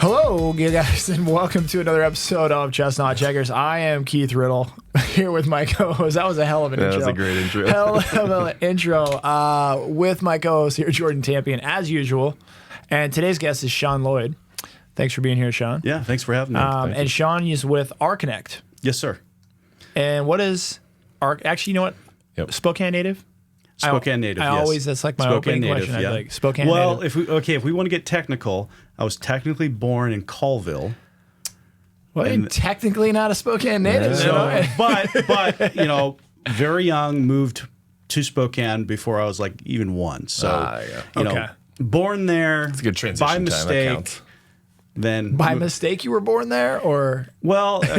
Hello, you guys, and welcome to another episode of Chestnut Checkers. I am Keith Riddle, here with my co-host. That was a hell of an intro. That was a great intro. Hell of an intro. With my co-host here, Jordan Tampien, as usual. And today's guest is Shawn Lloyd. Thanks for being here, Shawn. Yeah, thanks for having me. And Shawn is with rConnect. Yes, sir. And what is Actually, you know what? Yep. Spokane native? Spokane native, I yes. always, that's like my Spokane opening native, question. yeah. I'd be like, Spokane well, native. if we want to get technical, I was technically born in Colville. Well, you're technically not a Spokane native. So, but you know, very young, moved to Spokane before I was like even one. So, you know, born there. It's a good transition by time. mistake. That counts. Then by mistake, you were born there, or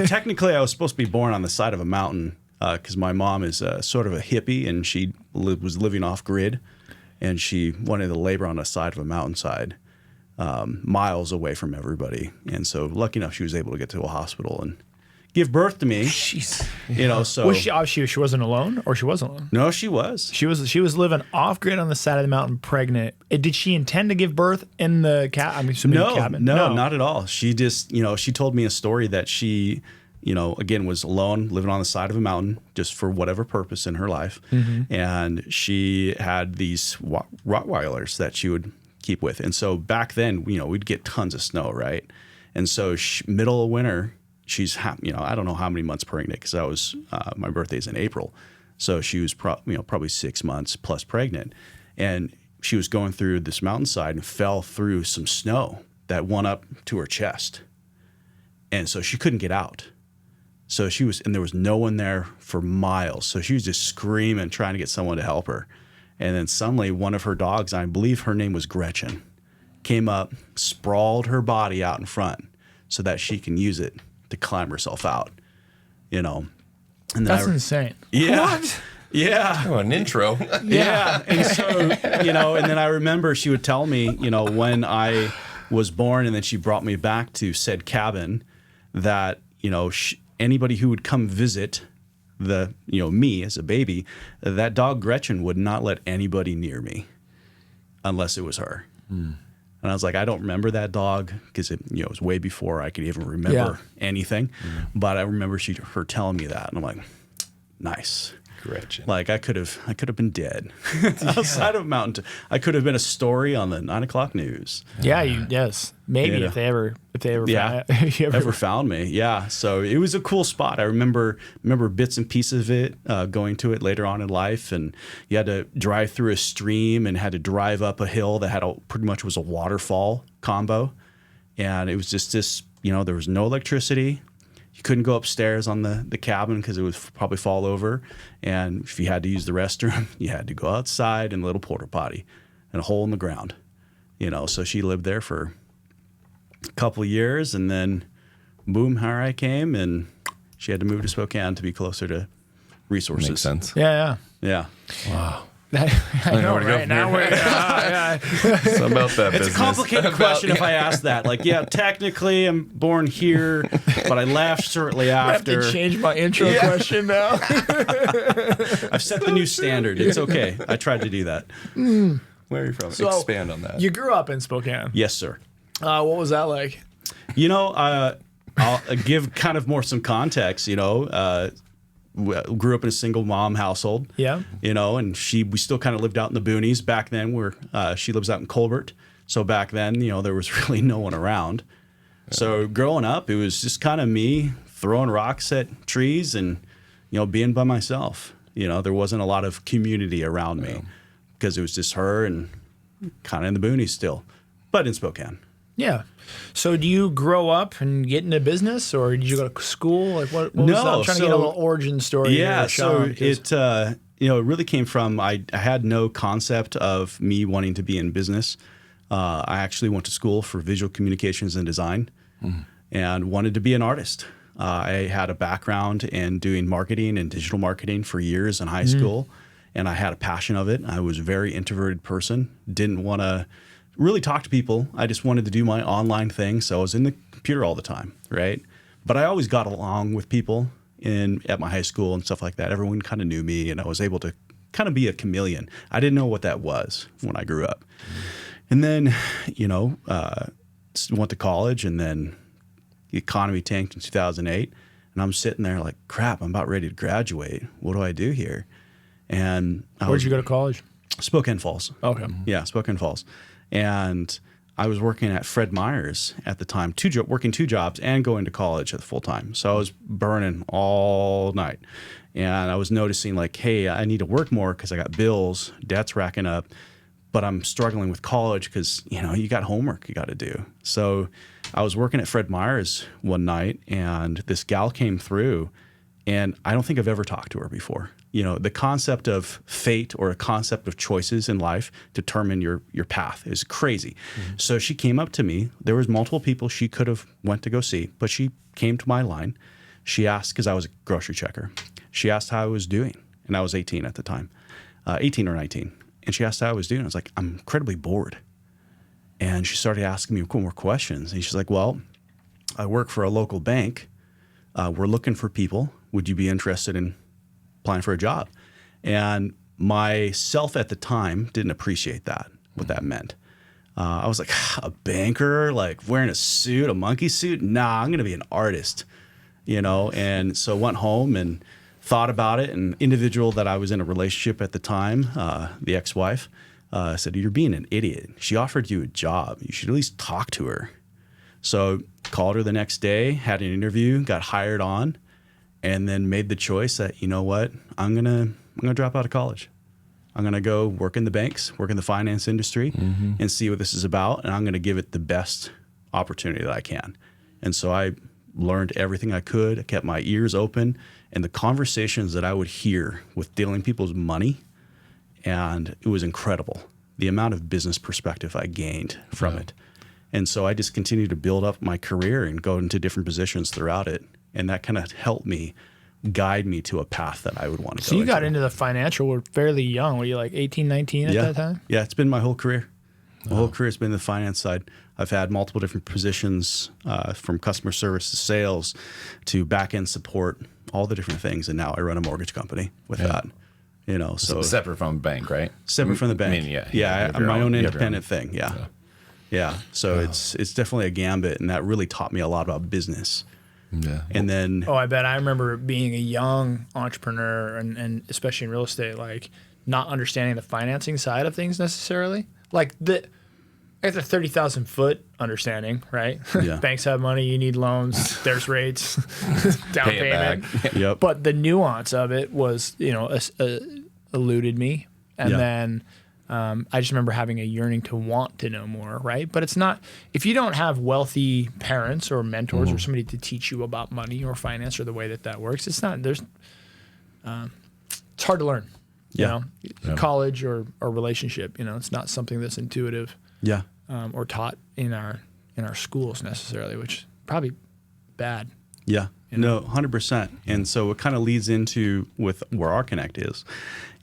technically, I was supposed to be born on the side of a mountain because my mom is sort of a hippie and she was living off grid, and she wanted to labor on the side of a mountainside, miles away from everybody. And so, lucky enough, she was able to get to a hospital and give birth to me. Jeez. You know, so was she wasn't alone, or she wasn't alone? No, she was. She was living off grid on the side of the mountain, pregnant. Did she intend to give birth in the cabin? No, not at all. She just, you know, she told me a story that she, you know, again, was alone, living on the side of a mountain, just for whatever purpose in her life. Mm-hmm. And she had these Rottweilers that she would keep with. And so back then, you know, we'd get tons of snow, right? And so middle of winter, she's, you know, I don't know how many months pregnant, because I was, my birthday's in April. So she was probably 6 months plus pregnant. And she was going through this mountainside and fell through some snow that went up to her chest. And so she couldn't get out. So and there was no one there for miles. So she was just screaming, trying to get someone to help her. And then suddenly one of her dogs, I believe her name was Gretchen, came up, sprawled her body out in front so that she can use it to climb herself out, you know. And that's insane. Yeah. What? Yeah. Oh, an intro. Yeah. And so, you know, and then I remember she would tell me, you know, when I was born and then she brought me back to said cabin, that, you know, anybody who would come visit me as a baby, that dog Gretchen would not let anybody near me unless it was her. Mm. And I was like, I don't remember that dog because it was way before I could even remember anything. Mm. But I remember her telling me that, and I'm like, nice. Gretchen. Like I could have been dead outside of a mountain. I could have been a story on the 9 o'clock news. Yeah, yes, maybe if they ever found me. Yeah, so it was a cool spot. I remember bits and pieces of it, going to it later on in life, and you had to drive through a stream and had to drive up a hill that had pretty much was a waterfall combo, and it was just this. You know, there was no electricity. You couldn't go upstairs on the cabin because it would probably fall over. And if you had to use the restroom, you had to go outside in a little porta potty and a hole in the ground. You know, so she lived there for a couple of years, and then boom, here I came, and she had to move to Spokane to be closer to resources. Makes sense. Yeah. Wow. I know, right? Now we're so about that it's a complicated question if I ask that. Like, yeah, technically I'm born here, but I left shortly after. I have to change my intro question now. I've set the new standard. It's okay. I tried to do that. Where are you from? So, expand on that. You grew up in Spokane. Yes, sir. What was that like? You know, I'll give kind of more some context. You know, grew up in a single mom household. Yeah. You know, and we still kind of lived out in the boonies back then, where she lives out in Colbert. So back then, you know, there was really no one around. Yeah. So growing up, it was just kind of me throwing rocks at trees and, you know, being by myself. You know, there wasn't a lot of community around me because it was just her and kind of in the boonies still, but in Spokane. Yeah. So do you grow up and get into business, or did you go to school? Like what was that? I'm trying to get a little origin story. Yeah. Here, Shawn, it really came from, I had no concept of me wanting to be in business. I actually went to school for visual communications and design and wanted to be an artist. I had a background in doing marketing and digital marketing for years in high school, and I had a passion of it. I was a very introverted person, didn't want to really talk to people. I just wanted to do my online thing, so I was in the computer all the time, right? But I always got along with people at my high school and stuff like that. Everyone kind of knew me, and I was able to kind of be a chameleon. I didn't know what that was when I grew up. And then, went to college, and then the economy tanked in 2008. And I'm sitting there like, crap, I'm about ready to graduate. What do I do here? And Where'd you go to college? Spokane Falls. Okay. Yeah, Spokane Falls. And I was working at Fred Meyer's at the time, working 2 jobs and going to college at full time. So I was burning all night. And I was noticing like, hey, I need to work more because I got bills, debt's racking up, but I'm struggling with college because, you got homework you got to do. So I was working at Fred Meyer's one night, and this gal came through, and I don't think I've ever talked to her before. The concept of fate or a concept of choices in life determine your path is crazy. Mm-hmm. So she came up to me. There was multiple people she could have went to go see, but she came to my line. She asked, because I was a grocery checker, she asked how I was doing, and I was 18 at the time, 18 or 19. And she asked how I was doing. I was like, I'm incredibly bored. And she started asking me more questions. And she's like, well, I work for a local bank. We're looking for people. Would you be interested in applying for a job? And myself at the time didn't appreciate that, what that meant. I was like, a banker, like wearing a suit, a monkey suit? Nah, I'm going to be an artist, And so went home and thought about it. An individual that I was in a relationship at the time, the ex-wife, said, you're being an idiot. She offered you a job. You should at least talk to her. So called her the next day, had an interview, got hired on, and then made the choice that, you know what, I'm gonna drop out of college. I'm gonna go work in the banks, work in the finance industry, and see what this is about, and I'm gonna give it the best opportunity that I can. And so I learned everything I could. I kept my ears open, and the conversations that I would hear with dealing people's money, and it was incredible. The amount of business perspective I gained from it. And so I just continued to build up my career and go into different positions throughout it. And that kind of helped me guide me to a path that I would want to go. So you got into the financial world fairly young. Were you like 18, 19 at that time? Yeah, it's been my whole career. My whole career has been the finance side. I've had multiple different positions, from customer service to sales to back-end support, all the different things. And now I run a mortgage company with that. So separate from the bank, right? Separate from the bank. I mean, I'm my own independent thing. Yeah. So it's definitely a gambit, and that really taught me a lot about business. Yeah. And then I bet I remember being a young entrepreneur and especially in real estate, like not understanding the financing side of things necessarily. Like the 30,000 foot understanding, right? Yeah. Banks have money, you need loans, there's rates, down Pay it payment. back. Yep. But the nuance of it was, eluded me. And then I just remember having a yearning to want to know more, right? But it's not, if you don't have wealthy parents or mentors or somebody to teach you about money or finance or the way that works, it's hard to learn, college or relationship, it's not something that's intuitive or taught in our schools necessarily, which is probably bad. Yeah. No, 100%. And so it kind of leads into with where rConnect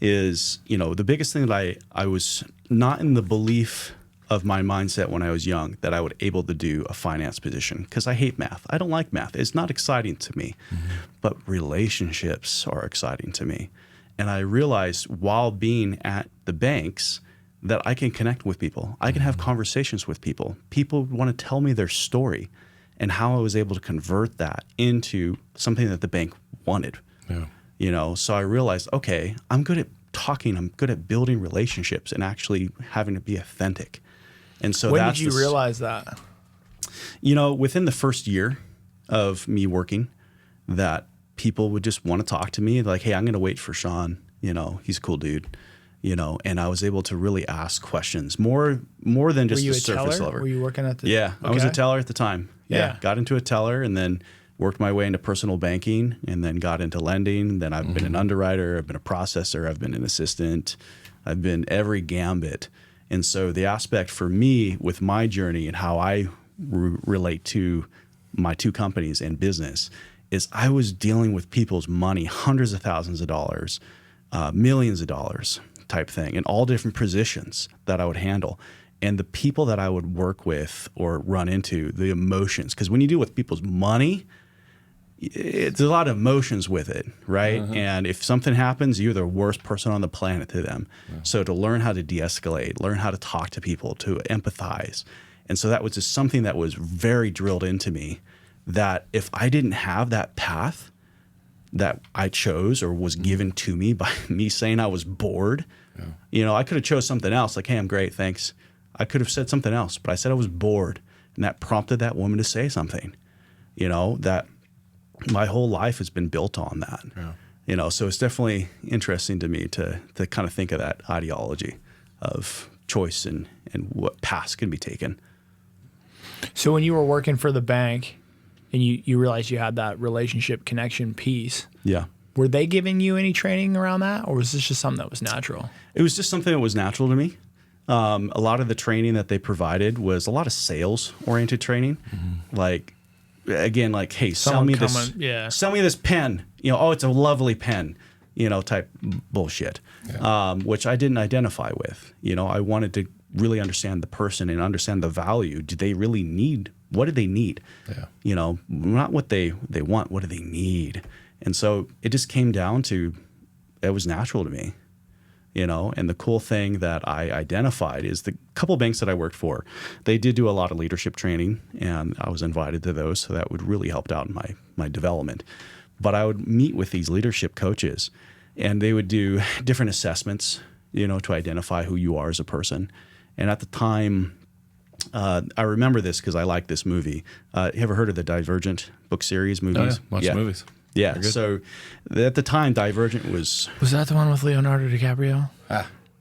is, the biggest thing that I was not in the belief of my mindset when I was young that I would able to do a finance position, because I hate math. I don't like math. It's not exciting to me, but relationships are exciting to me. And I realized while being at the banks that I can connect with people. I can have conversations with people. People want to tell me their story and how I was able to convert that into something that the bank wanted. Yeah. So I realized, okay, I'm good at talking. I'm good at building relationships and actually having to be authentic. And so when did you realize that? Within the first year of me working, that people would just want to talk to me like, hey, I'm going to wait for Shawn. He's a cool dude. And I was able to really ask questions more than just the surface level. Were you working at the? Yeah, okay. I was a teller at the time. Yeah, got into a teller and then worked my way into personal banking and then got into lending. Then I've been an underwriter. I've been a processor. I've been an assistant. I've been every gambit. And so the aspect for me with my journey and how I relate to my 2 companies and business is I was dealing with people's money, hundreds of thousands of dollars, millions of dollars type thing, in all different positions that I would handle. And the people that I would work with or run into, the emotions, because when you deal with people's money, there's a lot of emotions with it, right? And if something happens, you're the worst person on the planet to them. So to learn how to de-escalate, learn how to talk to people, to empathize, And so that was just something that was very drilled into me, that if I didn't have that path that I chose or was given to me by me saying I was bored, I could have chose something else. Like, hey, I'm great, thanks. I could have said something else, but I said I was bored. And that prompted that woman to say something, that my whole life has been built on that. Yeah. So it's definitely interesting to me to kind of think of that ideology of choice and what paths can be taken. So when you were working for the bank and you realized you had that relationship connection piece, were they giving you any training around that, or was this just something that was natural? It was just something that was natural to me. A lot of the training that they provided was a lot of sales-oriented training. Like, again, like, hey, sell me this pen. Oh, it's a lovely pen, type bullshit, which I didn't identify with. I wanted to really understand the person and understand the value. Do they really need? What do they need? Not what they want. What do they need? And so it just came down to, it was natural to me. And the cool thing that I identified is the couple banks that I worked for, they did do a lot of leadership training, and I was invited to those, so that would really help out in my development. But I would meet with these leadership coaches, and they would do different assessments, to identify who you are as a person. And at the time, I remember this because I like this movie. You ever heard of the Divergent book series movies? Oh, yeah. Watch movies. Yeah, so at the time, Divergent was... Was that the one with Leonardo DiCaprio?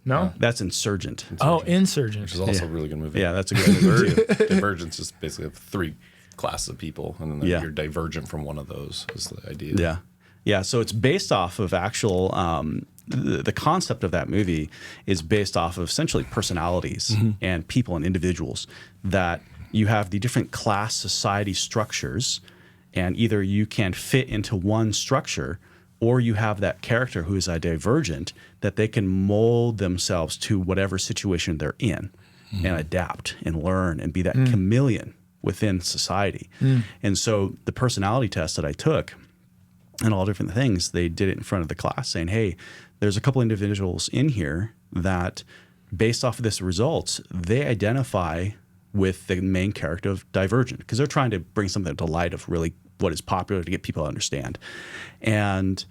No? That's Insurgent. Oh, Insurgent. Which is also a really good movie. Yeah, that's a good movie too. Divergence is basically 3 classes of people, and then you're divergent from one of those is the idea. Yeah, so it's based off of actual... the concept of that movie is based off of essentially personalities and people and individuals, that you have the different class society structures, and either you can fit into one structure, or you have that character who is a divergent, that they can mold themselves to whatever situation they're in and adapt and learn and be that chameleon within society. And so the personality test that I took and all different things, they did it in front of the class saying, hey, there's a couple individuals in here that based off of this results, they identify with the main character of Divergent, because they're trying to bring something to light of really what is popular to get people to understand. And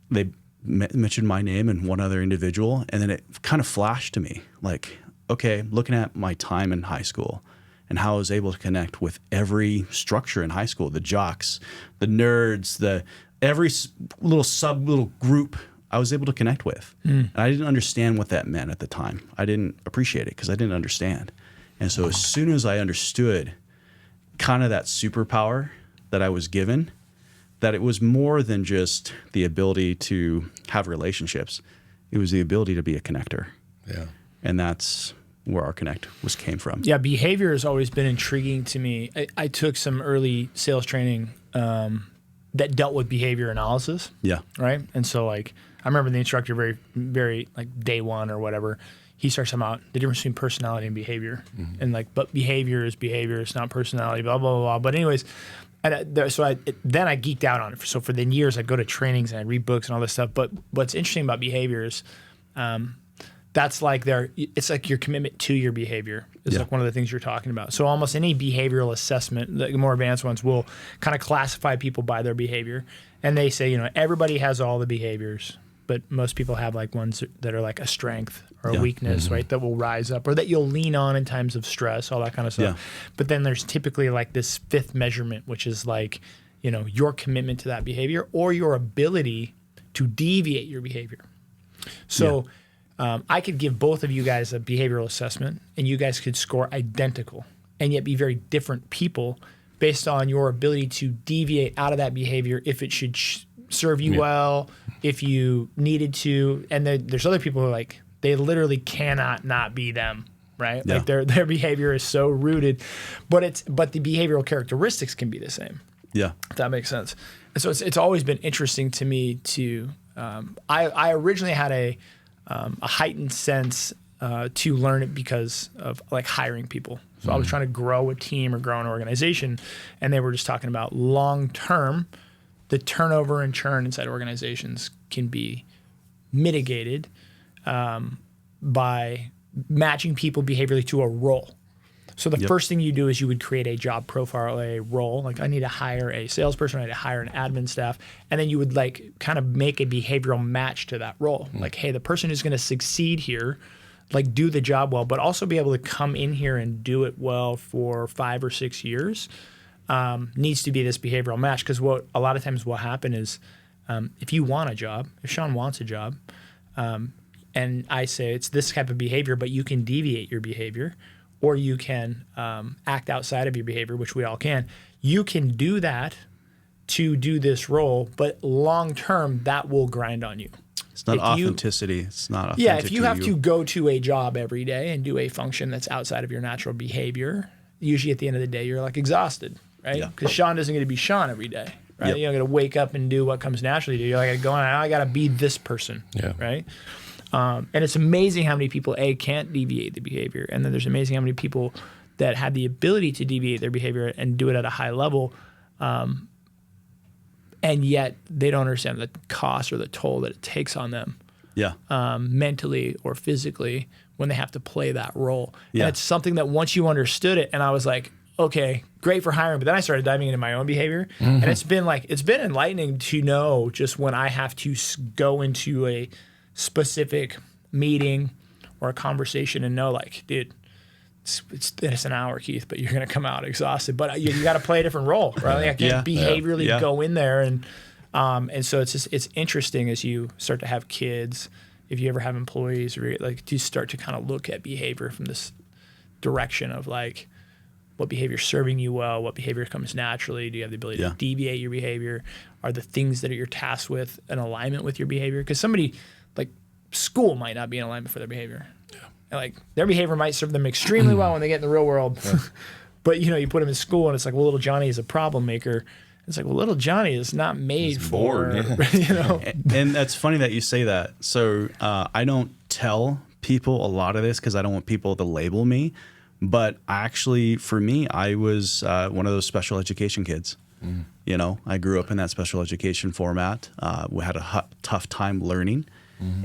they mentioned my name and one other individual, and then it kind of flashed to me like, okay, looking at my time in high school and how I was able to connect with every structure in high school, the jocks, the nerds, every little group I was able to connect with. And I didn't understand what that meant at the time. I didn't appreciate it because I didn't understand. And so as soon as I understood kind of that superpower that I was given, that it was more than just the ability to have relationships. It was the ability to be a connector. Yeah. And that's where rConnect came from. Yeah, behavior has always been intriguing to me. I took some early sales training that dealt with behavior analysis. Yeah. Right? And so like I remember the instructor very, very like day one or whatever, he starts talking about the difference between personality and behavior. And like, but behavior is behavior, it's not personality, blah, blah, blah, blah. But anyways, and then I geeked out on it. So for the years, I'd go to trainings and I'd read books and all this stuff. But what's interesting about behavior is that's like it's like your commitment to your behavior is like one of the things you're talking about. So almost any behavioral assessment, the more advanced ones, will kind of classify people by their behavior. And they say, everybody has all the behaviors, but most people have like ones that are like a strength or a weakness, right? That will rise up or that you'll lean on in times of stress, all that kind of stuff. Yeah. But then there's typically like this fifth measurement, which is like, your commitment to that behavior or your ability to deviate your behavior. So I could give both of you guys a behavioral assessment and you guys could score identical and yet be very different people based on your ability to deviate out of that behavior if it should serve you well, if you needed to. And there's other people who are like, they literally cannot not be them, right? Yeah. Like their behavior is so rooted, but the behavioral characteristics can be the same. Yeah. If that makes sense. And so it's always been interesting to me to, I originally had a heightened sense to learn it because of like hiring people. So I was trying to grow a team or grow an organization, and they were just talking about long-term, the turnover and churn inside organizations can be mitigated by matching people behaviorally to a role. So the first thing you do is you would create a job profile, a role. Like I need to hire a salesperson, I need to hire an admin staff. And then you would like kind of make a behavioral match to that role. Like, hey, the person who's going to succeed here, like do the job well, but also be able to come in here and do it well for 5 or 6 years needs to be this behavioral match. Because what a lot of times will happen is if you want a job, if Shawn wants a job, and I say it's this type of behavior, but you can deviate your behavior, or you can act outside of your behavior, which we all can. You can do that to do this role, but long term, that will grind on you. It's not authenticity. It's not authentic. Yeah, if you have to go to a job every day and do a function that's outside of your natural behavior, usually at the end of the day, you're like exhausted, right? Because Shawn doesn't get to be Shawn every day, right? You're not going to wake up and do what comes naturally to you. You're like, I got to be this person, right? And it's amazing how many people, can't deviate the behavior. And then there's amazing how many people that have the ability to deviate their behavior and do it at a high level. And yet they don't understand the cost or the toll that it takes on them mentally or physically when they have to play that role. And it's something that once you understood it, and I was like, okay, great for hiring. But then I started diving into my own behavior. And it's been enlightening to know just when I have to go into a specific meeting or a conversation and know like, dude, it's an hour, Keith, but you're going to come out exhausted. But you got to play a different role, right? Like I can't behaviorally go in there. And so it's interesting as you start to have kids, if you ever have employees, or like to start to kind of look at behavior from this direction of like, what behavior is serving you well, what behavior comes naturally, do you have the ability to deviate your behavior, are the things that you're tasked with in alignment with your behavior? Because somebody like school might not be in alignment for their behavior. And like their behavior might serve them extremely well when they get in the real world. But you put them in school and it's like, well, little Johnny is a problem maker. It's like, well, little Johnny is not made for, And that's funny that you say that. So I don't tell people a lot of this because I don't want people to label me. But actually, for me, I was one of those special education kids. I grew up in that special education format. We had a tough time learning.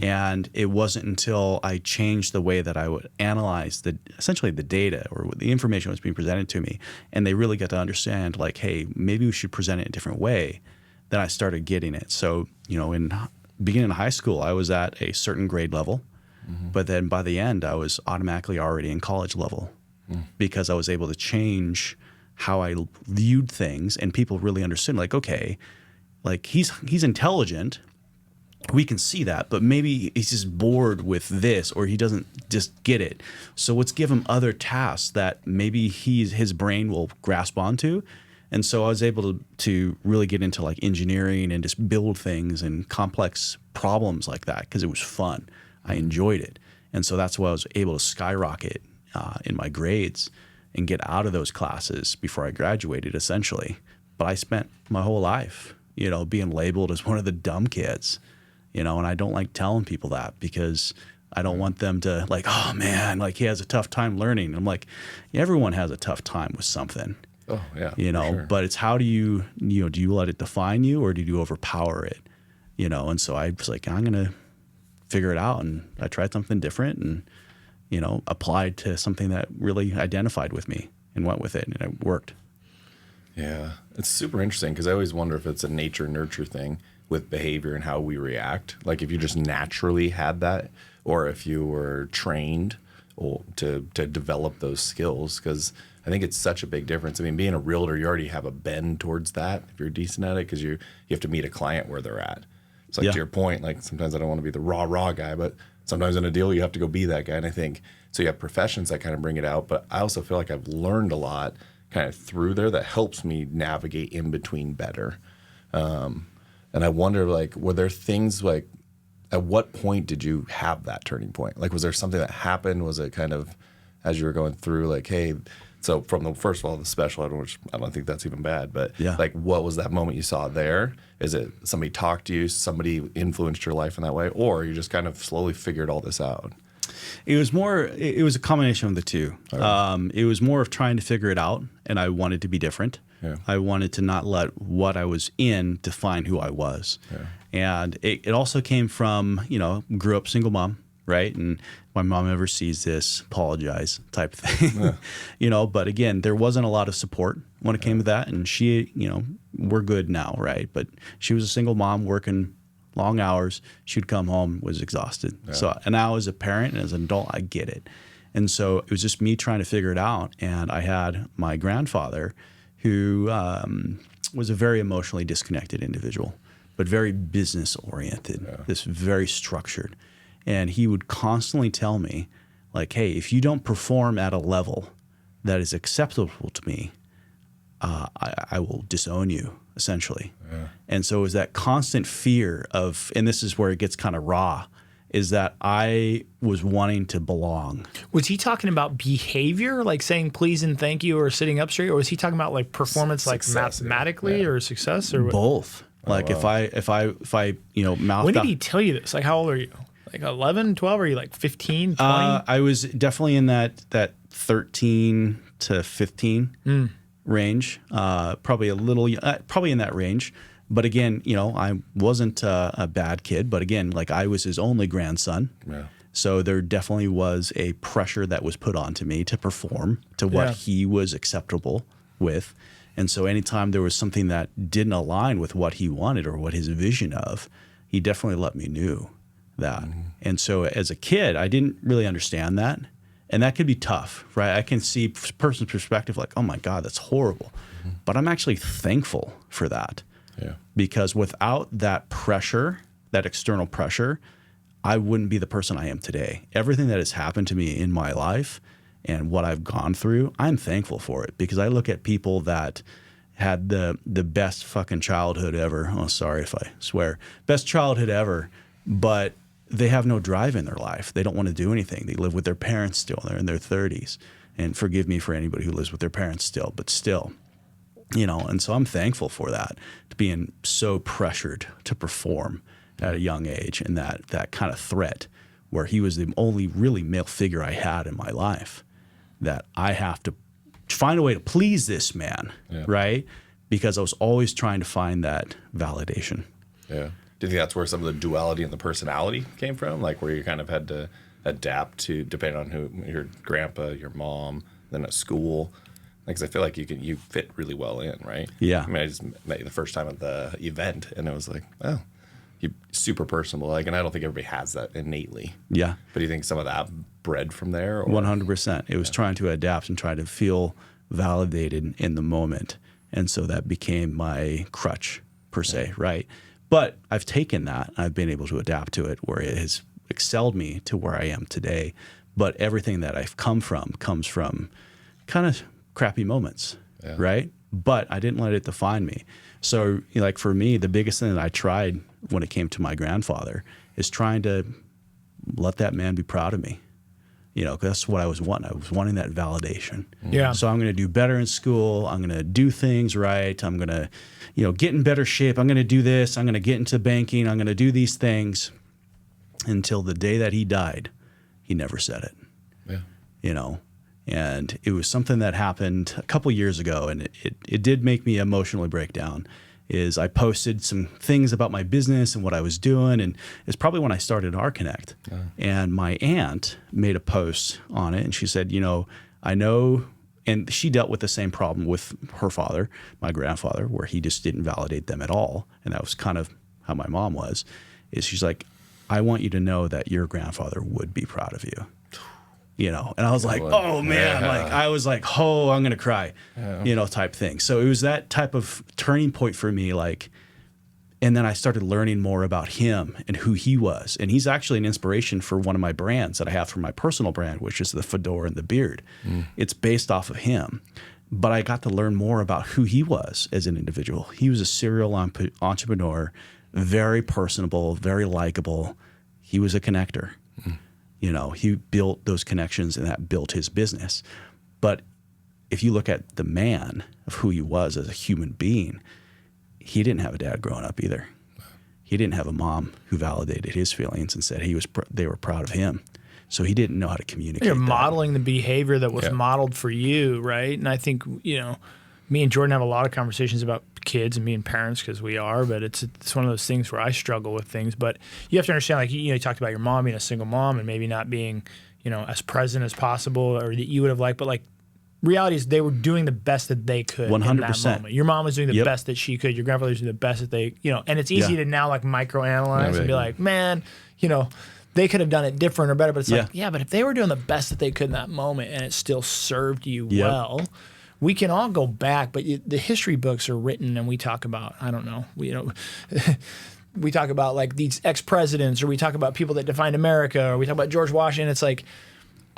And it wasn't until I changed the way that I would analyze essentially the data or the information was being presented to me, and they really got to understand like, hey, maybe we should present it a different way, then I started getting it. So, in beginning of high school, I was at a certain grade level, but then by the end, I was automatically already in college level because I was able to change how I viewed things, and people really understood like, okay, like he's intelligent. We can see that, but maybe he's just bored with this, or he doesn't just get it. So let's give him other tasks that maybe his brain will grasp onto. And so I was able to really get into like engineering and just build things and complex problems like that because it was fun. I enjoyed it. And so that's why I was able to skyrocket in my grades and get out of those classes before I graduated, essentially. But I spent my whole life, being labeled as one of the dumb kids. And I don't like telling people that because I don't want them to like, oh man, like he has a tough time learning. And I'm like, everyone has a tough time with something. Oh yeah. Sure. But it's how do you let it define you or do you overpower it? And so I was like, I'm going to figure it out. And I tried something different and, applied to something that really identified with me and went with it, and it worked. Yeah. It's super interesting because I always wonder if it's a nature nurture thing with behavior and how we react. Like if you just naturally had that, or if you were trained to develop those skills, because I think it's such a big difference. I mean, being a realtor, you already have a bend towards that if you're decent at it, because you have to meet a client where they're at. It's like to your point, like sometimes I don't want to be the raw guy, but sometimes in a deal you have to go be that guy. And I think so you have professions that kind of bring it out, but I also feel like I've learned a lot kind of through there that helps me navigate in between better. And I wonder, like, were there things like, at what point did you have that turning point? Like, was there something that happened? Was it kind of as you were going through, like, hey, so from the first of all, the special ed, which I don't think that's even bad, but like, what was that moment you saw there? Is it somebody talked to you, somebody influenced your life in that way, or you just kind of slowly figured all this out? It was a combination of the two. Okay. It was more of trying to figure it out, and I wanted to be different. Yeah. I wanted to not let what I was in define who I was. Yeah. And it also came from, grew up single mom, right? And my mom ever sees this, apologize type thing, but again, there wasn't a lot of support when it came to that. And she, we're good now, right? But she was a single mom working long hours. She'd come home, was exhausted. Yeah. So, and now as a parent and as an adult, I get it. And so it was just me trying to figure it out. And I had my grandfather who was a very emotionally disconnected individual, but very business oriented, this very structured. And he would constantly tell me, like, hey, if you don't perform at a level that is acceptable to me, I will disown you, essentially. Yeah. And so it was that constant fear of, and this is where it gets kind of raw, is that I was wanting to belong. Was he talking about behavior, like saying please and thank you or sitting up straight? Or was he talking about like performance, success, like mathematically or success? Or what? Both. Like if I mouth. When did he tell you this? Like how old are you? Like 11, 12? Or are you like 15, 20? I was definitely in that 13 to 15 range. Probably probably in that range. But again, I wasn't a bad kid. But again, like I was his only grandson. Yeah. So there definitely was a pressure that was put onto me to perform to what he was acceptable with. And so anytime there was something that didn't align with what he wanted or what his vision of, he definitely let me know that. Mm-hmm. And so as a kid, I didn't really understand that. And that could be tough, right? I can see person's perspective like, oh my God, that's horrible. Mm-hmm. But I'm actually thankful for that. Yeah. Because without that pressure, that external pressure, I wouldn't be the person I am today. Everything that has happened to me in my life and what I've gone through, I'm thankful for it because I look at people that had the best fucking childhood ever. Oh, sorry if I swear. Best childhood ever, but they have no drive in their life. They don't want to do anything. They live with their parents still. They're in their 30s. And forgive me for anybody who lives with their parents still, but still. And so I'm thankful for that, to being so pressured to perform at a young age and that kind of threat where he was the only really male figure I had in my life, that I have to find a way to please this man, right? Because I was always trying to find that validation. Yeah. Do you think that's where some of the duality in the personality came from? Like where you kind of had to adapt to, depending on who, your grandpa, your mom, then at school? Because I feel like you fit really well in, right? Yeah. I mean, I just met you the first time at the event, and it was like, oh, you're super personable. Like, and I don't think everybody has that innately. Yeah. But do you think some of that bred from there? Or? 100%. It was trying to adapt and try to feel validated in the moment. And so that became my crutch, per se, right? But I've taken that. I've been able to adapt to it where it has excelled me to where I am today. But everything that I've comes from kind of crappy moments, right? But I didn't let it define me. So like for me, the biggest thing that I tried when it came to my grandfather is trying to let that man be proud of me. Cause that's what I was wanting. I was wanting that validation. Yeah. So I'm going to do better in school. I'm going to do things right. I'm going to, get in better shape. I'm going to do this. I'm going to get into banking. I'm going to do these things. Until the day that he died, he never said it. Yeah. And it was something that happened a couple years ago, and it did make me emotionally break down. Is I posted some things about my business and what I was doing, and it's probably when I started rConnect. And my aunt made a post on it, and she said, I know, and she dealt with the same problem with her father, my grandfather, where he just didn't validate them at all, and that was kind of how my mom was. Is she's like, I want you to know that your grandfather would be proud of you. And I was like, oh man, like I was like, oh, I'm going to cry, type thing. So it was that type of turning point for me. Like, and then I started learning more about him and who he was. And he's actually an inspiration for one of my brands that I have for my personal brand, which is the fedora and the beard. It's based off of him. But I got to learn more about who he was as an individual. He was a serial entrepreneur, very personable, very likable. He was a connector. He built those connections and that built his business. But if you look at the man of who he was as a human being, he didn't have a dad growing up either. He didn't have a mom who validated his feelings and said they were proud of him. So he didn't know how to communicate. You're modeling the behavior that was modeled for you, right? And I think, me and Jordan have a lot of conversations about kids and being parents because we are, but it's one of those things where I struggle with things. But you have to understand, like, you talked about your mom being a single mom and maybe not being, as present as possible or that you would have liked, but like reality is they were doing the best that they could 100%. in that moment. Your mom was doing the best that she could. Your grandfather was doing the best that they, and it's easy to now like microanalyze and be like, man, they could have done it different or better, but it's like, but if they were doing the best that they could in that moment and it still served you well, we can all go back, but the history books are written and we talk about, I don't know, we talk about like these ex-presidents, or we talk about people that defined America, or we talk about George Washington. It's like,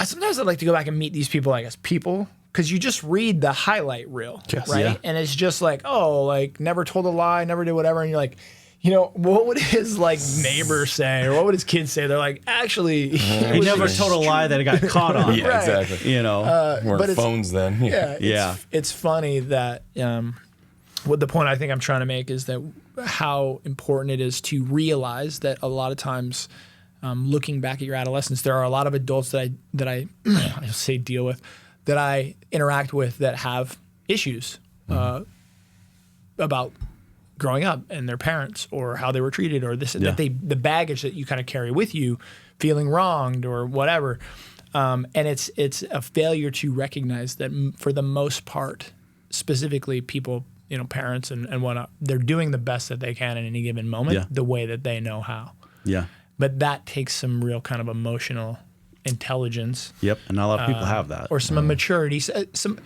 sometimes I'd like to go back and meet these people, like as people, because you just read the highlight reel, right? Yeah. And it's just like, oh, like never told a lie, never did whatever. And you're like, what would his like neighbor say, or what would his kids say? They're like, actually, he never told a lie that he got caught on. Yeah, right. Exactly. Weren't phones then. It's funny that what the point I think I'm trying to make is that how important it is to realize that a lot of times, looking back at your adolescence, there are a lot of adults that I say deal with, that I interact with that have issues about growing up and their parents or how they were treated or this that the baggage that you kind of carry with you, feeling wronged or whatever, and it's a failure to recognize that for the most part, specifically people, parents and whatnot, they're doing the best that they can in any given moment, the way that they know how. Yeah. But that takes some real kind of emotional intelligence. Yep, and not a lot of people have that. Or some maturity, some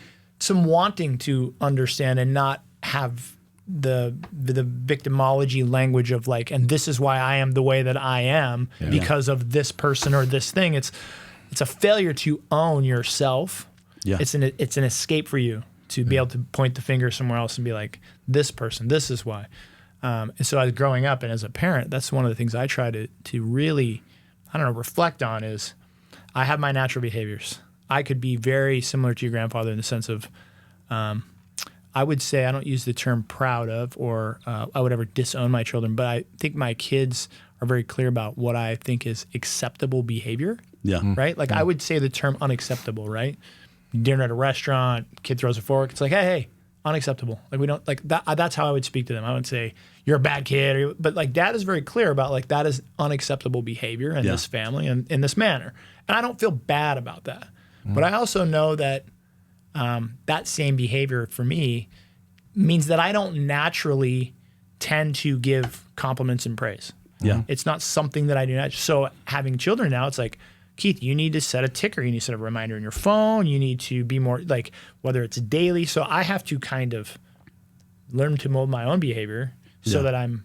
wanting to understand and not have the victimology language of like, and this is why I am the way that I am because of this person or this thing. It's a failure to own yourself. Yeah. It's an escape for you to be able to point the finger somewhere else and be like, this person, this is why. And so as growing up and as a parent, that's one of the things I try to really, reflect on is I have my natural behaviors. I could be very similar to your grandfather in the sense of, I would say I don't use the term proud of or I would ever disown my children, but I think my kids are very clear about what I think is acceptable behavior. Yeah. Right? Like I would say the term unacceptable, right? Dinner at a restaurant, kid throws a fork. It's like, hey, unacceptable. Like we don't like that. That's how I would speak to them. I would say you're a bad kid, but like dad is very clear about like that is unacceptable behavior in this family and in this manner. And I don't feel bad about that. But I also know that that same behavior for me means that I don't naturally tend to give compliments and praise. Yeah. It's not something that I do not. So having children now, it's like, Keith, you need to set a ticker. You need to set a reminder in your phone. You need to be more like, whether it's daily. So I have to kind of learn to mold my own behavior so that I'm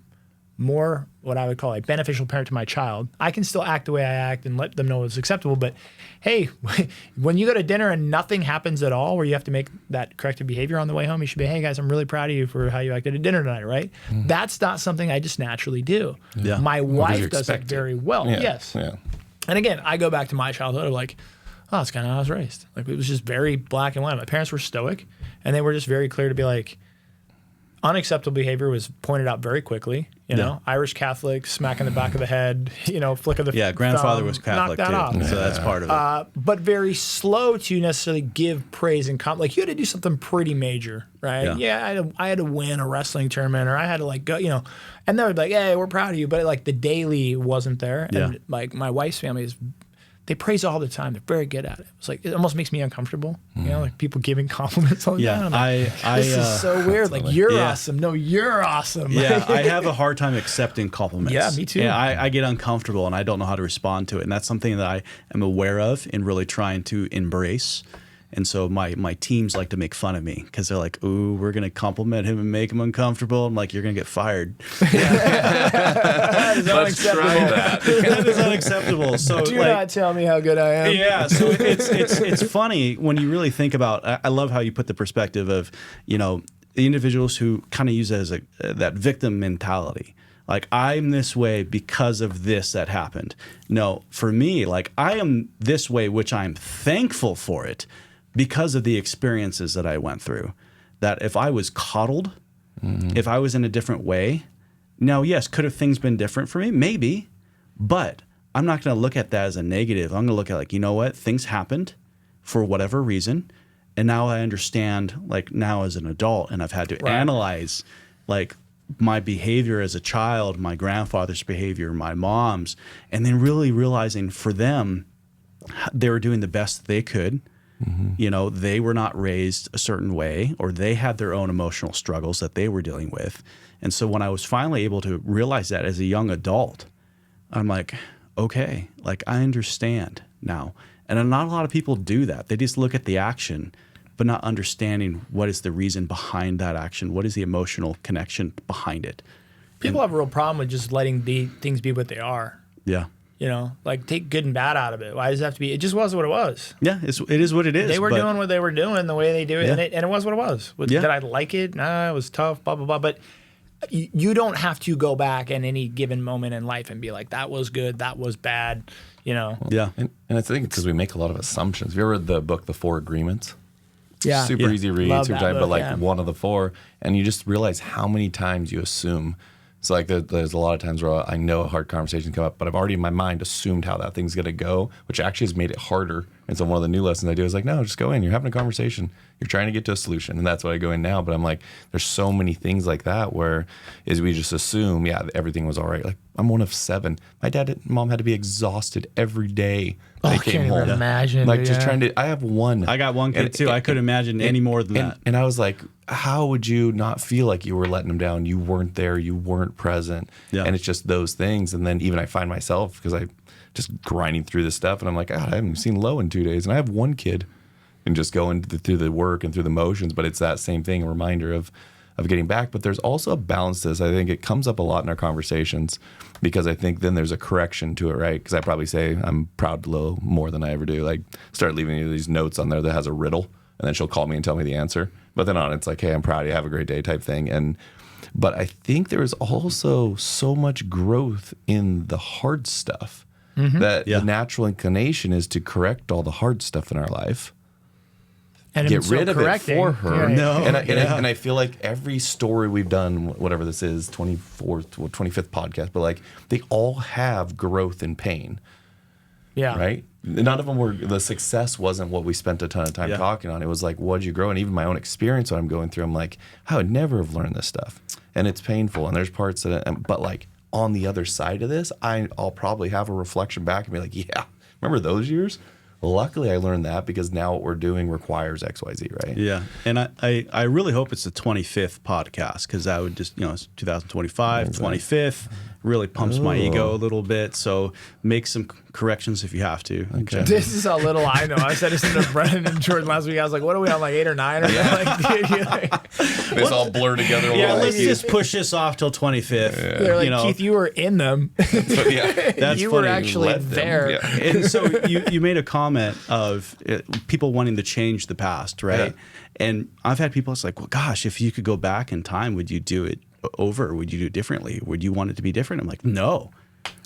more what I would call a beneficial parent to my child. I can still act the way I act and let them know it's acceptable. But hey, when you go to dinner and nothing happens at all where you have to make that corrective behavior on the way home, you should be, hey guys, I'm really proud of you for how you acted at dinner tonight, right? That's not something I just naturally do. Yeah. My wife does it very well. Yeah. Yes. Yeah. And again, I go back to my childhood of like, oh, that's kind of how I was raised. Like it was just very black and white. My parents were stoic and they were just very clear to be like, unacceptable behavior was pointed out very quickly. You know, Irish Catholic, smack in the back of the head, flick of the grandfather was Catholic knock that too, off. so that's part of it. But very slow to necessarily give praise and like you had to do something pretty major, right? Yeah, I had to win a wrestling tournament, or I had to like go, and they would be like, hey, we're proud of you, but like the daily wasn't there. And like my wife's family is. They praise all the time. They're very good at it. It's like it almost makes me uncomfortable. Like people giving compliments all the time. Like, this is so weird. Like you're awesome. No, you're awesome. Yeah, I have a hard time accepting compliments. Yeah, me too. Yeah, I get uncomfortable and I don't know how to respond to it. And that's something that I am aware of and really trying to embrace. And so my teams like to make fun of me because they're like, ooh, we're going to compliment him and make him uncomfortable. I'm like, you're going to get fired. That is unacceptable. Try that. That is unacceptable. So do not tell me how good I am. Yeah, so it's funny when you really think about, I love how you put the perspective of, the individuals who kind of use it as that victim mentality. Like, I'm this way because of this that happened. No, for me, like, I am this way, which I'm thankful for it, because of the experiences that I went through. That if I was coddled, if I was in a different way, now, yes, could have things been different for me? Maybe. But I'm not going to look at that as a negative. I'm going to look at like, you know what? Things happened for whatever reason. And now I understand, like now as an adult, and I've had to analyze like my behavior as a child, my grandfather's behavior, my mom's, and then really realizing for them, they were doing the best they could. You know, they were not raised a certain way, or they had their own emotional struggles that they were dealing with. And so when I was finally able to realize that as a young adult, I'm like, okay, like I understand now. And not a lot of people do that. They just look at the action, but not understanding what is the reason behind that action. What is the emotional connection behind it? People have a real problem with just letting things be what they are. Yeah. You know, like take good and bad out of it. Why does it have to be? It just was what it was. Yeah, it is what it is. They were doing what they were doing the way they do it, Yeah. and it was what it was. Did I like it? Nah, it was tough, blah, blah, blah. But you don't have to go back in any given moment in life and be like, that was good, that was bad, you know? Yeah. And I think it's because we make a lot of assumptions. Have you ever read the book, The Four Agreements? Yeah. Super easy read, Love super that time, but book, like yeah. one of the four, and you just realize how many times you assume. It's like there's a lot of times where I know a hard conversation come up, but I've already in my mind assumed how that thing's gonna go, which actually has made it harder. And so one of the new lessons I do is like, no, just go in. You're having a conversation. You're trying to get to a solution, and that's what I go in now. But I'm like, there's so many things like that where is we just assume, yeah, everything was all right. Like I'm one of 7. My dad and mom had to be exhausted every day. I can't even imagine. Like dude, just yeah. trying to. I have one. I got one kid too. I couldn't imagine any more than that. And I was like, how would you not feel like you were letting them down? You weren't there. You weren't present. Yeah. And it's just those things. And then even I find myself, because I just grinding through this stuff, and I'm like, God, I haven't seen Lo in 2 days, and I have one kid, and just going through the work and through the motions. But it's that same thing, a reminder of getting back. But there's also a balance to this. I think it comes up a lot in our conversations, because I think then there's a correction to it, right? Because I probably say I'm proud of Lo more than I ever do. Like start leaving you these notes on there that has a riddle, and then she'll call me and tell me the answer. But then on it's like, hey, I'm proud of you, have a great day type thing. But I think there is also so much growth in the hard stuff that the natural inclination is to correct all the hard stuff in our life. And Get rid of it for her. Yeah, No. And I feel like every story we've done, whatever this is, 25th podcast, but like they all have growth and pain. Yeah. Right? None of them were, the success wasn't what we spent a ton of time talking on. It was like, what'd you grow? And even my own experience, what I'm going through, I'm like, I would never have learned this stuff. And it's painful. And there's parts that, but like on the other side of this, I'll probably have a reflection back and be like, yeah, remember those years? Luckily, I learned that because now what we're doing requires X, Y, Z, right? Yeah. And I really hope it's the 25th podcast, because that would just, it's 2025, 25th, really pumps my ego a little bit. So make some corrections if you have to. Okay. This is how little I know. I said this to Brennan and Jordan last week. I was like, what are we on, like 8 or 9 or something? Like, dude, It's all blurred together. Yeah, let's just push this off till 25th. they're like, Keith, you were in them. But yeah. That's you funny. were actually Let them, there. yeah. And so you made a comment of people wanting to change the past, right? Yeah. And I've had people, it's like, well, gosh, if you could go back in time, would you do it over? Would you do it differently? Would you want it to be different? I'm like, no.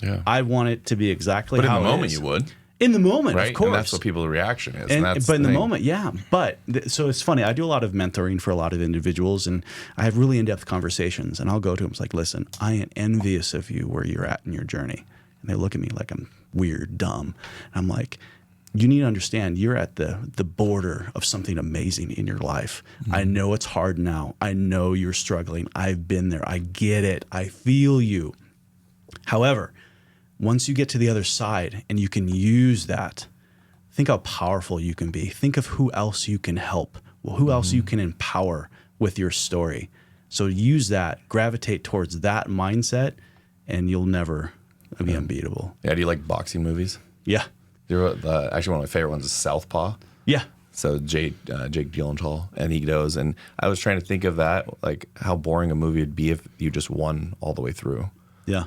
Yeah. I want it to be exactly But in how the it moment is. you would. In the moment, Right? of course. And that's what people's reaction is. But in the moment, yeah. But so it's funny. I do a lot of mentoring for a lot of individuals, and I have really in-depth conversations. And I'll go to them, it's like, listen, I am envious of you where you're at in your journey. And they look at me like I'm weird, dumb. And I'm like, you need to understand you're at the border of something amazing in your life. Mm-hmm. I know it's hard now. I know you're struggling. I've been there. I get it. I feel you. However, once you get to the other side and you can use that, think how powerful you can be. Think of who else you can help, who else you can empower with your story. So use that, gravitate towards that mindset, and you'll never be unbeatable. Yeah. Do you like boxing movies? Yeah. Actually, one of my favorite ones is Southpaw. Yeah. So Jake Gyllenhaal, and he goes, and I was trying to think of that, like how boring a movie would be if you just won all the way through. Yeah.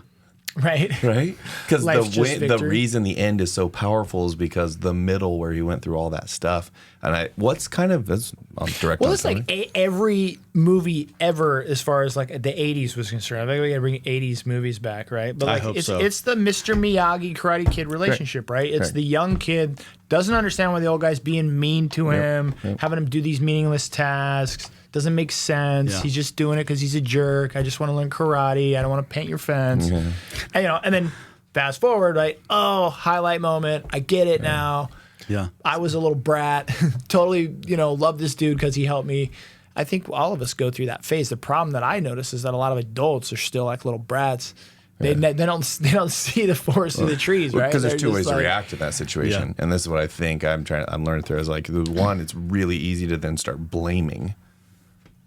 Right. Right? Because the victory. reason the end is so powerful is because the middle where he went through all that stuff. And what's kind of, I'm direct Well, on it's like every movie ever, as far as like the 80s was concerned. I think we got to bring 80s movies back, right? But I like, hope it's so. it's the Mr. Miyagi Karate Kid relationship, right? It's the young kid doesn't understand why the old guy's being mean to him, having him do these meaningless tasks. Doesn't make sense. Yeah. He's just doing it because he's a jerk. I just want to learn karate. I don't want to paint your fence. And, and then fast forward, right? Oh, highlight moment. I get it now. Yeah. I was a little brat, totally, love this dude because he helped me. I think all of us go through that phase. The problem that I notice is that a lot of adults are still like little brats. They don't see the forest through the trees, right? Because there's two ways to react to that situation, and this is what I think I'm learning through. Is like the one, it's really easy to then start blaming,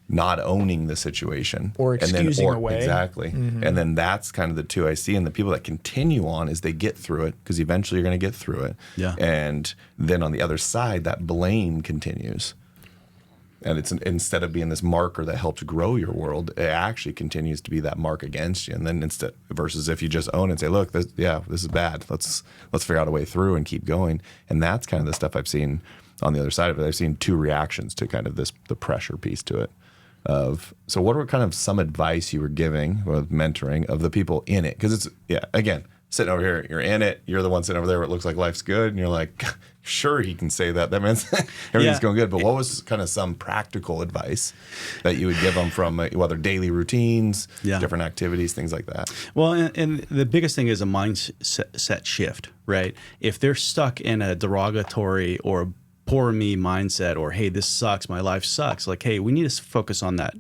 not owning the situation, or excusing away. Exactly, and then that's kind of the two I see. And the people that continue on is they get through it because eventually you're going to get through it. Yeah, and then on the other side, that blame continues. And it's instead of being this marker that helps grow your world, it actually continues to be that mark against you. And then versus if you just own it and say, look, this is bad. Let's figure out a way through and keep going. And that's kind of the stuff I've seen on the other side of it. I've seen two reactions to kind of the pressure piece to it. So what were kind of some advice you were giving with mentoring of the people in it? Because it's, again, sitting over here, you're in it. You're the one sitting over there where it looks like life's good. And you're like, sure, he can say that. That means everything's going good. But what was kind of some practical advice that you would give them from whether daily routines, different activities, things like that? Well, and the biggest thing is a mindset shift, right? If they're stuck in a derogatory or poor me mindset or, hey, this sucks, my life sucks, like, hey, we need to focus on that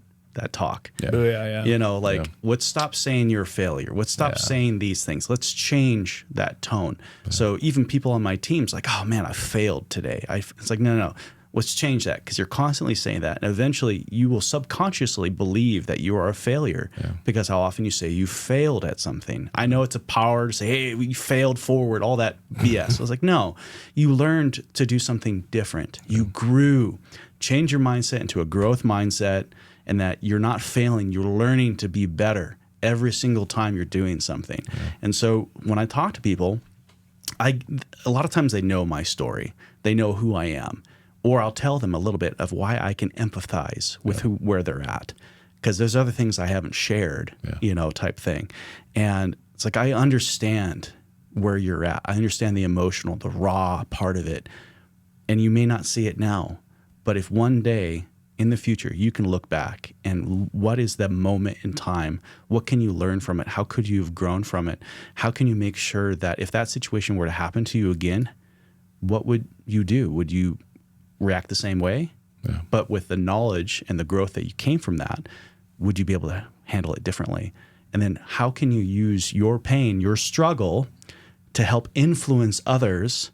talk. Let's stop saying you're a failure. Let's stop saying these things. Let's change that tone. So even people on my team's like, oh man, I failed today. It's like, no. Let's change that, because you're constantly saying that. And eventually you will subconsciously believe that you are a failure because how often you say you failed at something. I know it's a power to say, hey, we failed forward, all that BS. I was like, no, you learned to do something different. You grew. Change your mindset into a growth mindset, and that you're not failing, you're learning to be better every single time you're doing something. And so when I talk to people, a lot of times they know my story. They know who I am. Or I'll tell them a little bit of why I can empathize with where they're at. Because there's other things I haven't shared, type thing. And it's like, I understand where you're at. I understand the emotional, the raw part of it. And you may not see it now. But if one day in the future you can look back and what is the moment in time? What can you learn from it? How could you have grown from it? How can you make sure that if that situation were to happen to you again, what would you do? Would you react the same way? Yeah. But with the knowledge and the growth that you came from that, would you be able to handle it differently? And then how can you use your pain, your struggle, to help influence others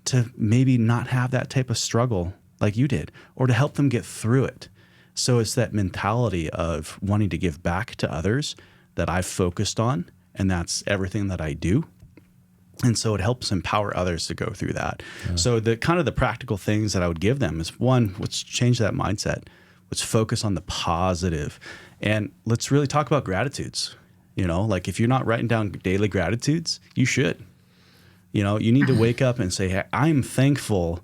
to maybe not have that type of struggle like you did, or to help them get through it? So it's that mentality of wanting to give back to others that I've focused on, and that's everything that I do. And so it helps empower others to go through that. Yeah. So the kind of the practical things that I would give them is, one, let's change that mindset. Let's focus on the positive, and let's really talk about gratitudes. Like if you're not writing down daily gratitudes, you should. You need to wake up and say, hey, I'm thankful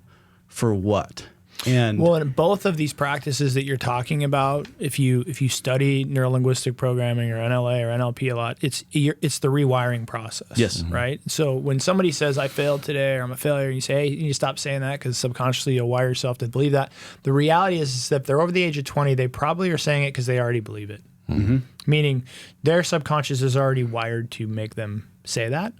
for what? And in both of these practices that you're talking about, if you study neurolinguistic programming or NLA or NLP a lot, it's the rewiring process. Yes. Right? So when somebody says, I failed today, or I'm a failure, and you say, hey, you need to stop saying that, because subconsciously you'll wire yourself to believe that. The reality is that if they're over the age of 20, they probably are saying it because they already believe it. Mm-hmm. Meaning their subconscious is already wired to make them say that.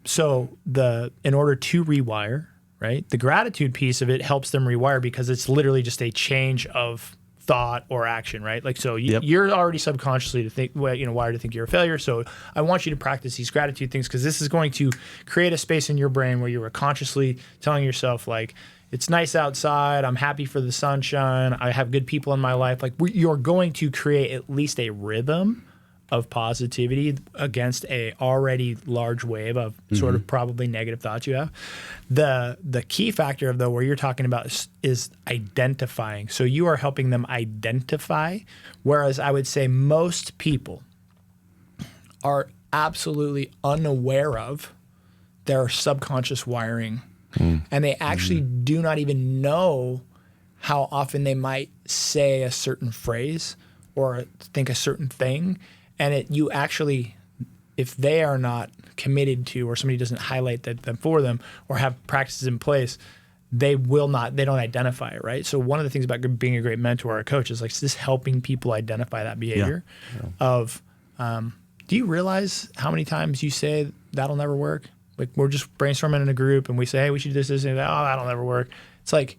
So in order to rewire, right, the gratitude piece of it helps them rewire, because it's literally just a change of thought or action, right? Like, so you're already subconsciously to think, wired to think you're a failure. So I want you to practice these gratitude things, because this is going to create a space in your brain where you're consciously telling yourself, like, it's nice outside, I'm happy for the sunshine, I have good people in my life. Like, you're going to create at least a rhythm of positivity against a already large wave of sort of probably negative thoughts you have. The key factor of where you're talking about is identifying. So you are helping them identify, whereas I would say most people are absolutely unaware of their subconscious wiring. And they actually do not even know how often they might say a certain phrase or think a certain thing. And you actually, if they are not committed to, or somebody doesn't highlight them for them, or have practices in place, they don't identify it, right? So one of the things about being a great mentor or a coach is like just helping people identify that behavior of, do you realize how many times you say that'll never work? Like we're just brainstorming in a group and we say, hey, we should do this, and that. Oh, that'll never work. It's like,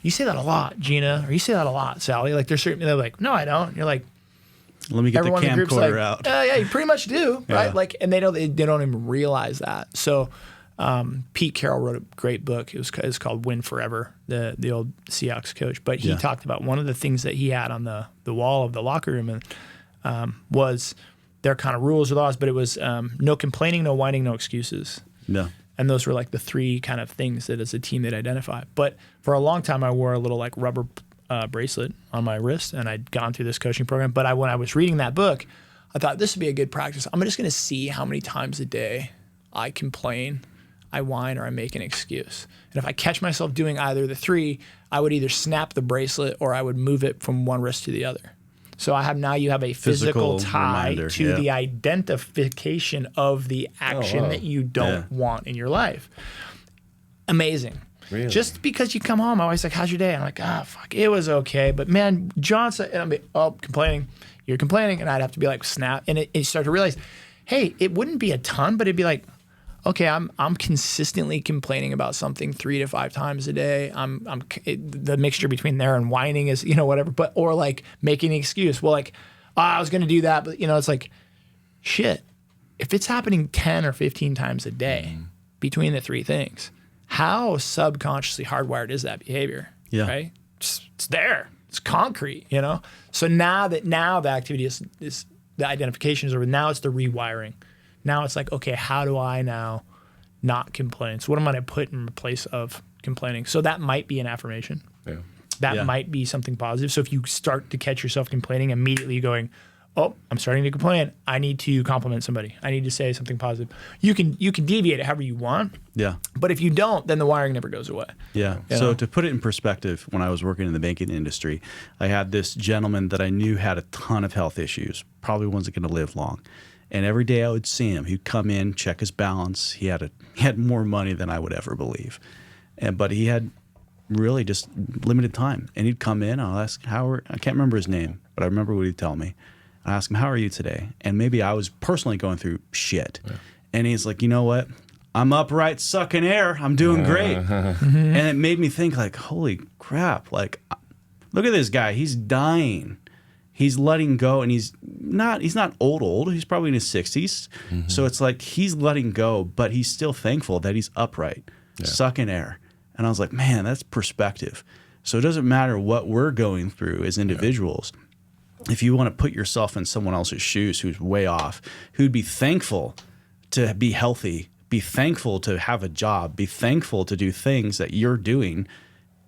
you say that a lot, Gina, or you say that a lot, Sally. Like they're like, no, I don't. And you're like, let me get the camcorder out. Yeah, you pretty much do, Yeah. right? Like, and they don't even realize that. So, Pete Carroll wrote a great book. It's called Win Forever, the old Seahawks coach. But he talked about one of the things that he had on the wall of the locker room and was their kind of rules or laws, but it was no complaining, no whining, no excuses. Yeah. And those were like the three kind of things that as a team they'd identify. But for a long time, I wore a little like rubber bracelet on my wrist, and I'd gone through this coaching program. But when I was reading that book, I thought this would be a good practice. I'm just going to see how many times a day I complain, I whine, or I make an excuse. And if I catch myself doing either of the three, I would either snap the bracelet or I would move it from one wrist to the other. So you have a physical tie reminder, to the identification of the action that you don't want in your life. Amazing. Really? Just because you come home, I always like, how's your day? I'm like, fuck, it was okay. But man, John said, and I'm like, complaining. You're complaining. And I'd have to be like, snap. And you start to realize, hey, it wouldn't be a ton, but it'd be like, okay, I'm consistently complaining about something 3 to 5 times a day. The mixture between there and whining is, whatever, or like making an excuse. Well, like, I was going to do that, but it's like, shit, if it's happening 10 or 15 times a day between the three things, how subconsciously hardwired is that behavior? Yeah. Right? It's there. It's concrete, So now the activity is the identification is over. Now it's the rewiring. Now it's like, okay, how do I now not complain? So what am I going to put in place of complaining? So that might be an affirmation. Yeah. That might be something positive. So if you start to catch yourself complaining, immediately going, oh, I'm starting to complain. I need to compliment somebody. I need to say something positive. You can deviate it however you want. Yeah. But if you don't, then the wiring never goes away. Yeah. So to put it in perspective, when I was working in the banking industry, I had this gentleman that I knew had a ton of health issues, probably wasn't going to live long. And every day I would see him, he'd come in, check his balance. He had more money than I would ever believe. But he had really just limited time. And he'd come in, I'll ask, I can't remember his name, but I remember what he'd tell me. I ask him, how are you today? And maybe I was personally going through shit. Yeah. And he's like, you know what? I'm upright, sucking air. I'm doing great. And it made me think like, holy crap. Like, look at this guy. He's dying. He's letting go, and he's not old. He's probably in his 60s. Mm-hmm. So it's like he's letting go, but he's still thankful that he's upright, sucking air. And I was like, man, that's perspective. So it doesn't matter what we're going through as individuals. Yeah. If you want to put yourself in someone else's shoes who's way off, who'd be thankful to be healthy, be thankful to have a job, be thankful to do things that you're doing,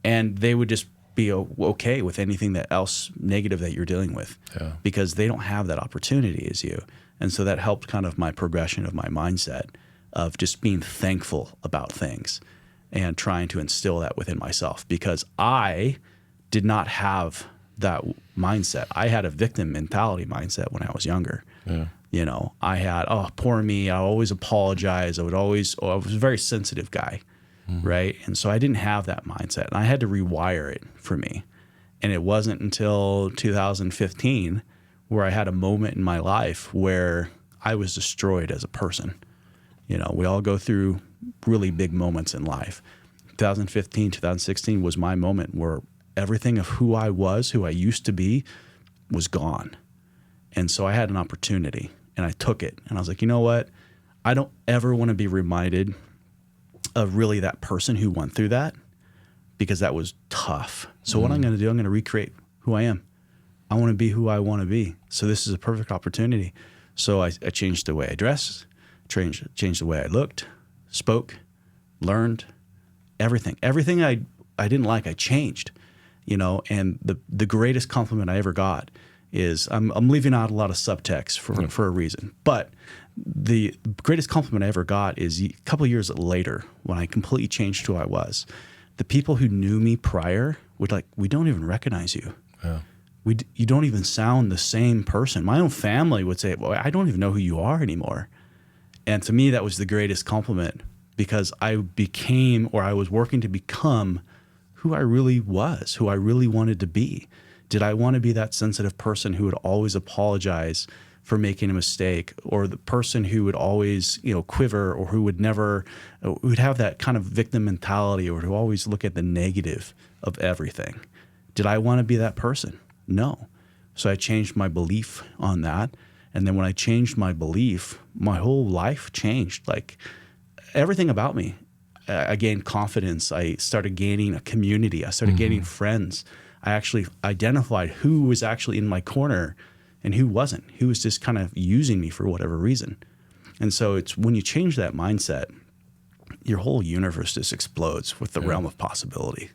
and they would just be okay with anything that else negative that you're dealing with because they don't have that opportunity as you. And so that helped kind of my progression of my mindset of just being thankful about things and trying to instill that within myself because I did not have that mindset. I had a victim mentality mindset when I was younger. Yeah. I had, poor me. I always apologize. I was a very sensitive guy. Right. And so I didn't have that mindset and I had to rewire it for me. And it wasn't until 2015 where I had a moment in my life where I was destroyed as a person. We all go through really big moments in life. 2015, 2016 was my moment where everything of who I was, who I used to be, was gone. And so I had an opportunity and I took it. And I was like, you know what? I don't ever want to be reminded of really that person who went through that because that was tough. So what I'm going to do, I'm going to recreate who I am. I want to be who I want to be. So this is a perfect opportunity. So I changed the way I dressed, changed the way I looked, spoke, learned, everything. Everything I didn't like, I changed, and the greatest compliment I ever got is I'm leaving out a lot of subtext for a reason, but the greatest compliment I ever got is a couple of years later when I completely changed who I was. The people who knew me prior would like, we don't even recognize you. Yeah. You don't even sound the same person. My own family would say, well, I don't even know who you are anymore. And to me, that was the greatest compliment because I was working to become who I really was, who I really wanted to be. Did I want to be that sensitive person who would always apologize for making a mistake, or the person who would always, quiver, or who would have that kind of victim mentality, or who always look at the negative of everything. Did I want to be that person? No. So I changed my belief on that. And then when I changed my belief, my whole life changed. Like everything about me. I gained confidence. I started gaining a community. I started gaining friends. I actually identified who was actually in my corner and who wasn't, who was just kind of using me for whatever reason. And so it's when you change that mindset, your whole universe just explodes with the realm of possibility.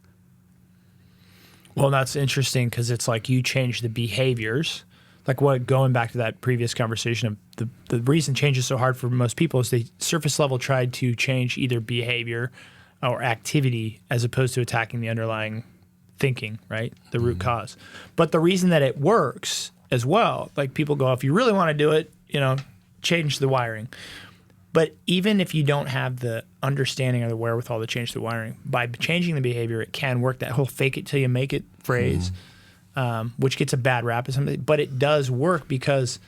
Well, that's interesting because it's like you change the behaviors. Like going back to that previous conversation of the reason change is so hard for most people is they surface level tried to change either behavior or activity as opposed to attacking the underlying thinking, right? The root cause. But the reason that it works as well, like people go, if you really want to do it, change the wiring. But even if you don't have the understanding or the wherewithal to change the wiring, by changing the behavior, it can work. That whole fake it till you make it phrase, which gets a bad rap or something, but it does work because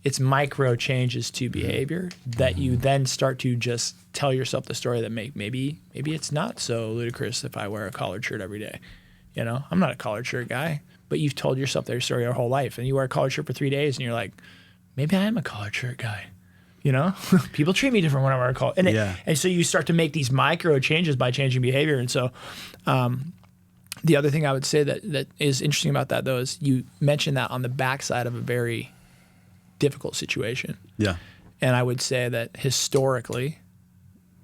it's micro changes to behavior that you then start to just tell yourself the story that maybe it's not so ludicrous if I wear a collared shirt every day. I'm not a collared shirt guy, but you've told yourself that story your whole life, and you wear a collared shirt for 3 days, and you're like, maybe I am a collared shirt guy. People treat me different when I wear a collar. And so you start to make these micro changes by changing behavior. And so the other thing I would say that is interesting about that, though, is you mentioned that on the backside of a very difficult situation. Yeah. And I would say that historically,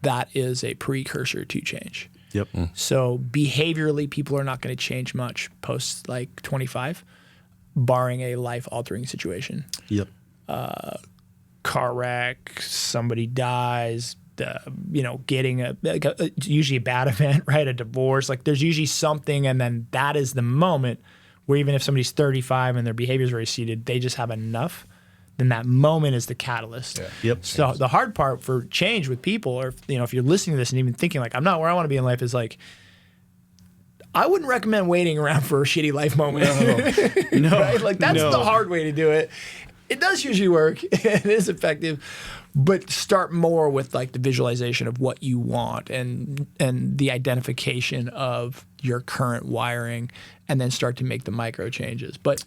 that is a precursor to change. Yep. So behaviorally, people are not going to change much post like 25, barring a life-altering situation. Yep. Car wreck, somebody dies, getting usually a bad event, right? A divorce, like there's usually something, and then that is the moment where even if somebody's 35 and their behavior is very seated, they just have enough, then that moment is the catalyst. Yeah. Yep. So the hard part for change with people, or if you're listening to this and even thinking like, I'm not where I want to be in life, is like, I wouldn't recommend waiting around for a shitty life moment. No. Right? Like that's the hard way to do it. It does usually work. It is effective, but start more with like the visualization of what you want and the identification of your current wiring, and then start to make the micro changes. But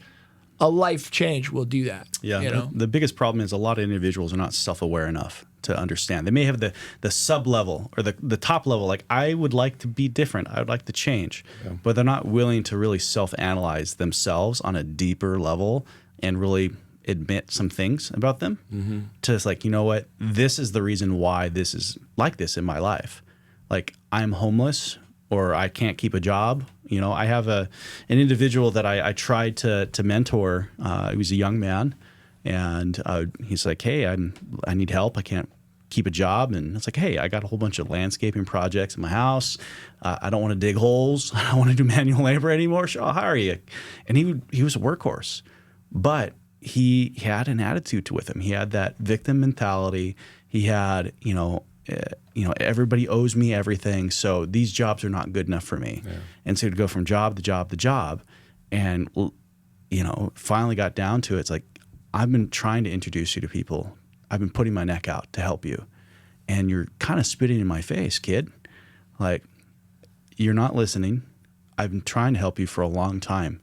a life change will do that. Yeah. The biggest problem is a lot of individuals are not self-aware enough to understand. They may have the sub level or the top level. Like, I would like to be different. I would like to change, but they're not willing to really self-analyze themselves on a deeper level and really admit some things about them to just like, what, this is the reason why this is like this in my life. Like, I'm homeless or I can't keep a job. I have an individual that I tried to mentor. He was a young man, and he's like, hey, I need help. I can't keep a job. And it's like, hey, I got a whole bunch of landscaping projects in my house. I don't want to dig holes. I don't want to do manual labor anymore. Sure, I'll hire you. And he was a workhorse, but he had an attitude with him. He had that victim mentality. He had, everybody owes me everything, so these jobs are not good enough for me. Yeah. And so he'd go from job to job to job, and finally got down to it. It's like, I've been trying to introduce you to people. I've been putting my neck out to help you, and you're kind of spitting in my face, kid. Like, you're not listening. I've been trying to help you for a long time,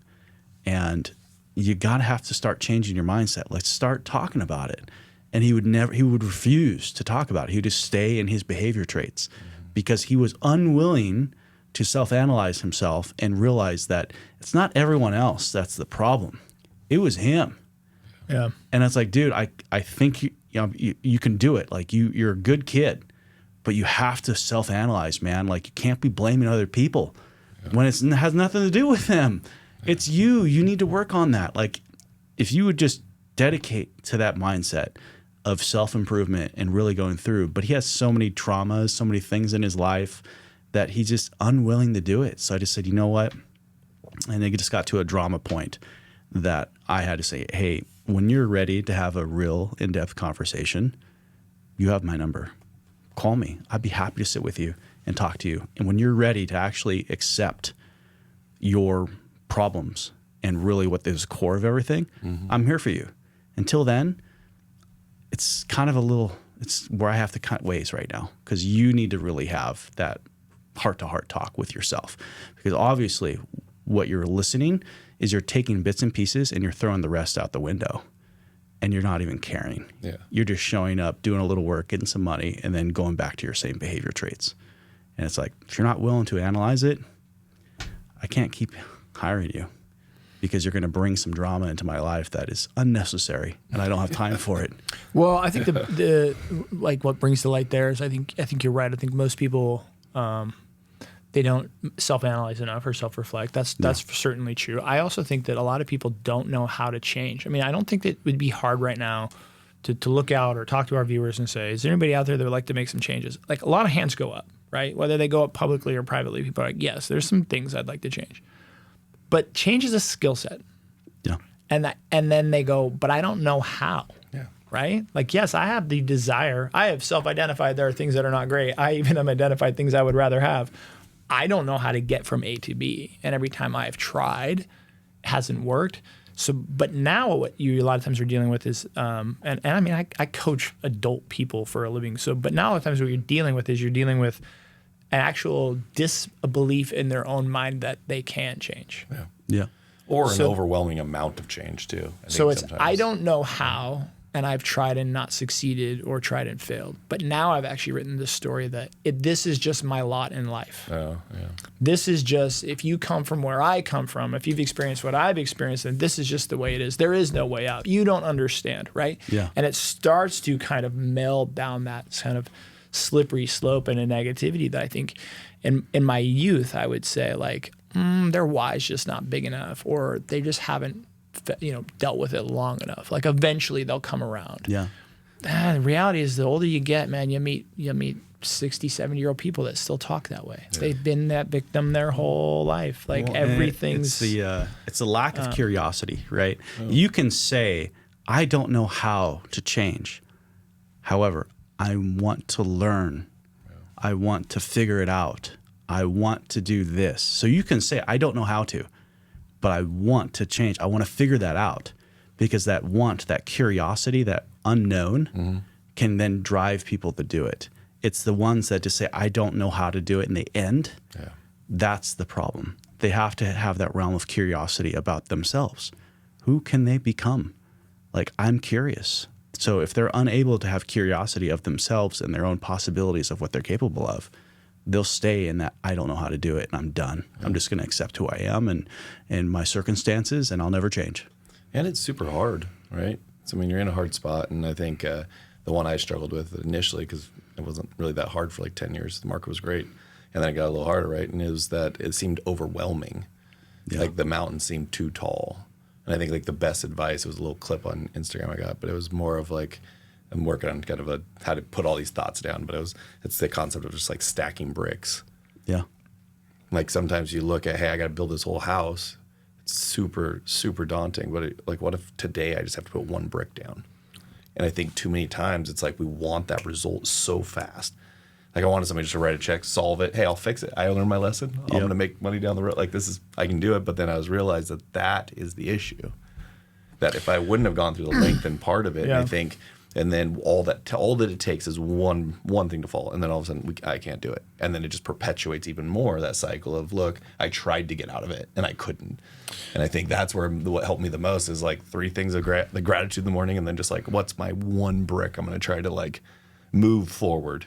and you gotta have to start changing your mindset. Let's start talking about it. And he would refuse to talk about it. He would just stay in his behavior traits because he was unwilling to self-analyze himself and realize that it's not everyone else that's the problem. It was him. Yeah. And it's like, dude, I think you can do it. Like, you're a good kid, but you have to self-analyze, man. Like, you can't be blaming other people when it has nothing to do with them. It's you. You need to work on that. Like, if you would just dedicate to that mindset of self-improvement and really going through, but he has so many traumas, so many things in his life that he's just unwilling to do it. So I just said, you know what? And it just got to a drama point that I had to say, hey, when you're ready to have a real in-depth conversation, you have my number. Call me. I'd be happy to sit with you and talk to you. And when you're ready to actually accept your problems and really what is the core of everything, I'm here for you. Until then, it's kind of it's where I have to cut ways right now, because you need to really have that heart-to-heart talk with yourself, because obviously what you're listening is you're taking bits and pieces and you're throwing the rest out the window, and you're not even caring. Yeah. You're just showing up, doing a little work, getting some money, and then going back to your same behavior traits. And it's like, if you're not willing to analyze it, I can't keep hiring you, because you're going to bring some drama into my life that is unnecessary, and I don't have time for it. Well, I think the like what brings to light there is I think you're right. I think most people they don't self-analyze enough or self-reflect. That's certainly true. I also think that a lot of people don't know how to change. I mean, I don't think that it would be hard right now to look out or talk to our viewers and say, is there anybody out there that would like to make some changes? Like, a lot of hands go up, right? Whether they go up publicly or privately, people are like, yes, there's some things I'd like to change. But change is a skill set. Yeah. And then they go, but I don't know how. Yeah. Right? Like, yes, I have the desire. I have self-identified there are things that are not great. I even have identified things I would rather have. I don't know how to get from A to B. And every time I've tried, it hasn't worked. So, but now what you a lot of times are dealing with is, and I mean, I coach adult people for a living. So, but now a lot of times what you're dealing with is you're dealing with an actual disbelief in their own mind that they can change. Yeah. Yeah. Or an overwhelming amount of change too. So it's, I don't know how, and I've tried and not succeeded, or tried and failed. But now I've actually written this story that this is just my lot in life. Oh, yeah. This is just, if you come from where I come from, if you've experienced what I've experienced, then this is just the way it is. There is no way out. You don't understand, right? Yeah. And it starts to kind of meld down that kind of slippery slope and a negativity that I think in my youth, I would say, like, their why's just not big enough, or they just haven't dealt with it long enough. Like, eventually they'll come around. Yeah. The reality is, the older you get, man, you meet 60, 70-year-old people that still talk that way. Yeah. They've been that victim their whole life. Like, everything's... It's the lack of curiosity, right? Oh. You can say, I don't know how to change. However, I want to learn. Yeah. I want to figure it out. I want to do this. So you can say, I don't know how to, but I want to change. I want to figure that out, because that want, that curiosity, that unknown can then drive people to do it. It's the ones that just say, I don't know how to do it, and they end. Yeah. That's the problem. They have to have that realm of curiosity about themselves. Who can they become? Like, I'm curious. So if they're unable to have curiosity of themselves and their own possibilities of what they're capable of, they'll stay in that, I don't know how to do it, and I'm done. Yeah. I'm just going to accept who I am and my circumstances, and I'll never change. And it's super hard, right? So, I mean, you're in a hard spot, and I think the one I struggled with initially, because it wasn't really that hard for like 10 years. The market was great. And then it got a little harder, right? And it was that it seemed overwhelming. Yeah. Like, the mountain seemed too tall. And I think, like, the best advice, it was a little clip on Instagram I got, but it was more of like, I'm working on kind of how to put all these thoughts down, but it's the concept of just like stacking bricks. Yeah. Like, sometimes you look at, hey, I got to build this whole house. It's super, super daunting. But what if today I just have to put one brick down? And I think too many times it's like we want that result so fast. Like, I wanted somebody just to write a check, solve it. Hey, I'll fix it. I learned my lesson. I'm going to make money down the road. Like, I can do it. But then I realized that is the issue. That if I wouldn't have gone through the lengthened part of it, I think, and then all that it takes is one thing to fall, and then all of a sudden I can't do it, and then it just perpetuates even more that cycle of, look, I tried to get out of it and I couldn't. And I think that's where what helped me the most is like 3 things of the gratitude in the morning, and then just like, what's my one brick I'm going to try to like move forward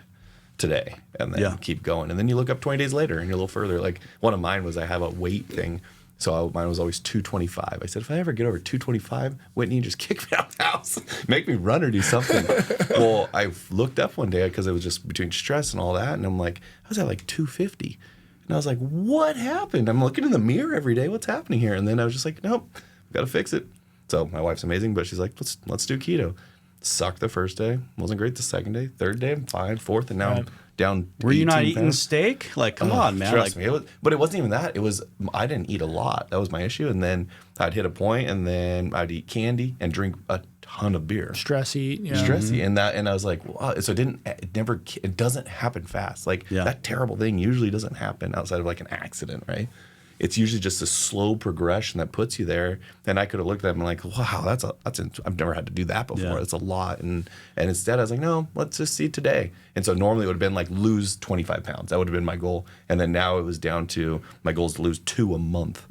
today, and then keep going. And then you look up 20 days later and you're a little further. Like, one of mine was, I have a weight thing. So mine was always 225. I said, if I ever get over 225, Whitney, just kick me out of the house. Make me run or do something. Well, I looked up one day because it was just between stress and all that. And I'm like, I was at like 250. And I was like, what happened? I'm looking in the mirror every day. What's happening here? And then I was just like, nope, got to fix it. So my wife's amazing, but she's like, let's do keto. Sucked the first day. Wasn't great the second day. Third day, I'm fine. Fourth, and now I'm down. Were you not eating steak? Like, come on, man. Trust me. But it wasn't even that. It was, I didn't eat a lot. That was my issue. And then I'd hit a point, and then I'd eat candy and drink a ton of beer. Stressy. And I was like, wow. So it doesn't happen fast. Like, that terrible thing usually doesn't happen outside of like an accident, right? it's usually just a slow progression that puts you there. And I could have looked at them and like, wow, I've never had to do that before. It's a lot. And instead I was like, no, let's just see today. And so normally it would have been like lose 25 pounds. That would have been my goal. And then now it was down to my goal is to lose 2 a month.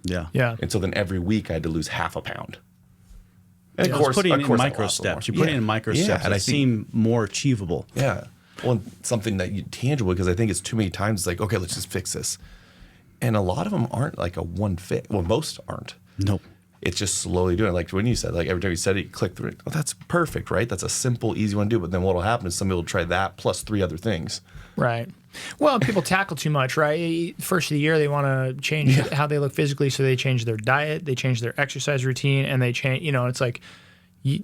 Yeah. Yeah. And so then every week I had to lose half a pound. And Of course, putting in micro steps. You're putting in micro steps that seem more achievable. Yeah. Well, something that you tangible, because I think it's too many times it's like, okay, let's just fix this. And a lot of them aren't like a one fix. Well, most aren't. Nope. It's just slowly doing it. Like when you said, like every time you said it, you click through it. Oh, that's perfect, right? That's a simple, easy one to do. But then what will happen is some people will try that plus 3 other things. Right. Well, people tackle too much, right? First of the year, they want to change how they look physically, so they change their diet, they change their exercise routine, and they change, it's like you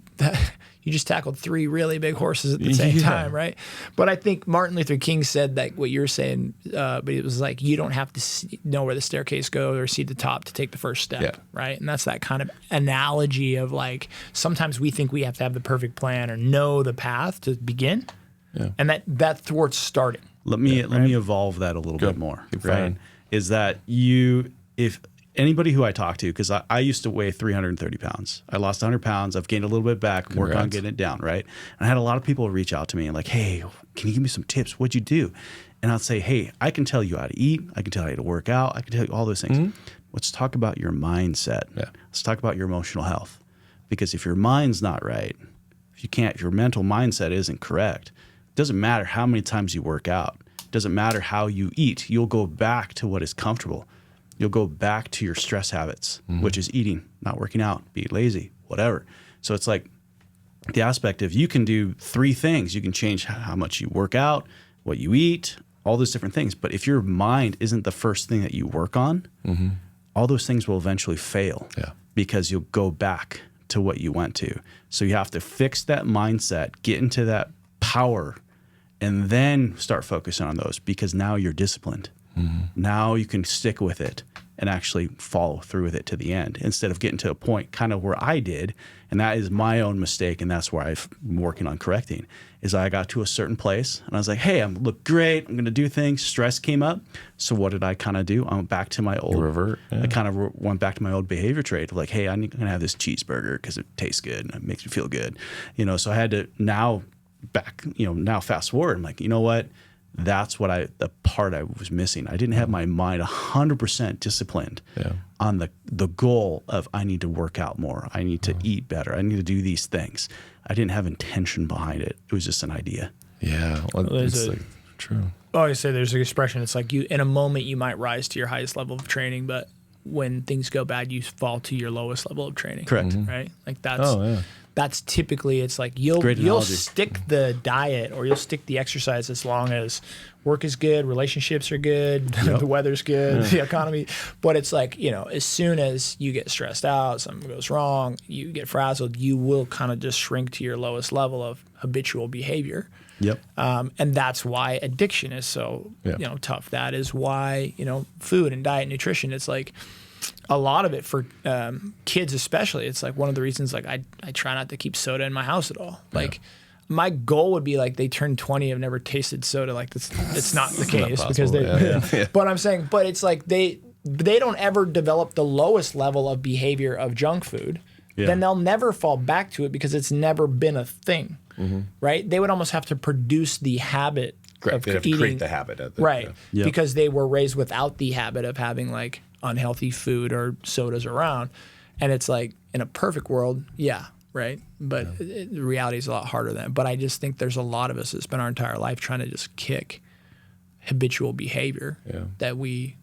just tackled 3 really big horses at the same time, right? But I think Martin Luther King said that what you're saying, but it was like you don't have to know where the staircase goes or see the top to take the first step, right? And that's that kind of analogy of like sometimes we think we have to have the perfect plan or know the path to begin, and that thwarts starting. Let me evolve that a little bit more, right? Is that if anybody who I talk to, because I used to weigh 330 pounds. I lost 100 pounds. I've gained a little bit back, work on getting it down, right? And I had a lot of people reach out to me and like, hey, can you give me some tips? What'd you do? And I'd say, hey, I can tell you how to eat. I can tell you how to work out. I can tell you all those things. Mm-hmm. Let's talk about your mindset. Yeah. Let's talk about your emotional health. Because if your mind's not right, if your mental mindset isn't correct, it doesn't matter how many times you work out. It doesn't matter how you eat. You'll go back to what is comfortable. You'll go back to your stress habits, which is eating, not working out, be lazy, whatever. So it's like the aspect of you can do 3 things. You can change how much you work out, what you eat, all those different things. But if your mind isn't the first thing that you work on, all those things will eventually fail because you'll go back to what you went to. So you have to fix that mindset, get into that power, and then start focusing on those because now you're disciplined. Now you can stick with it and actually follow through with it to the end instead of getting to a point kind of where I did. And that is my own mistake. And that's where I'm working on correcting is I got to a certain place and I was like, hey, I look great. I'm going to do things. Stress came up. So what did I kind of do? I went back to my old I kind of went back to my old behavior trait of like, hey, I'm going to have this cheeseburger because it tastes good and it makes me feel good. So I had to now fast forward. I'm like, you know what? That's the part I was missing. I didn't have my mind 100% disciplined on the goal of I need to work out more. I need to eat better. I need to do these things. I didn't have intention behind it. It was just an idea. Yeah. Well, it's true. I always say there's an expression. It's like in a moment you might rise to your highest level of training, but when things go bad, you fall to your lowest level of training. Correct. Right? Like that's typically, it's like you'll stick the diet or you'll stick the exercise as long as work is good, relationships are good, the weather's good, the economy. But it's like, as soon as you get stressed out, something goes wrong, you get frazzled, you will kind of just shrink to your lowest level of habitual behavior. Yep. And that's why addiction is so tough. That is why, food and diet and nutrition, it's like a lot of it for kids especially, it's like one of the reasons like I try not to keep soda in my house at all. Like my goal would be like they turn 20 have never tasted soda. Like it's not the case not because they but I'm saying, but it's like they don't ever develop the lowest level of behavior of junk food. Then they'll never fall back to it because it's never been a thing. Right? They would almost have to produce the habit of eating. To create the habit of it. Because they were raised without the habit of having like unhealthy food or sodas around. And it's like in a perfect world, right? But the reality is a lot harder than that. But I just think there's a lot of us that spend our entire life trying to just kick habitual behavior that we've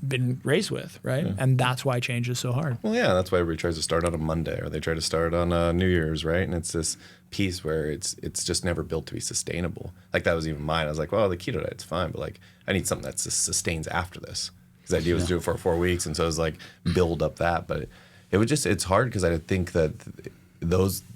been raised with, right? And that's why change is so hard. Well, that's why everybody tries to start on a Monday or they try to start on New Year's, right? And it's this piece where it's just never built to be sustainable. Like that was even mine. I was like, well, the keto diet's fine, but like I need something that sustains after this. Because the idea was to do it for 4 weeks, and so it was like build up that. But it's hard because I think that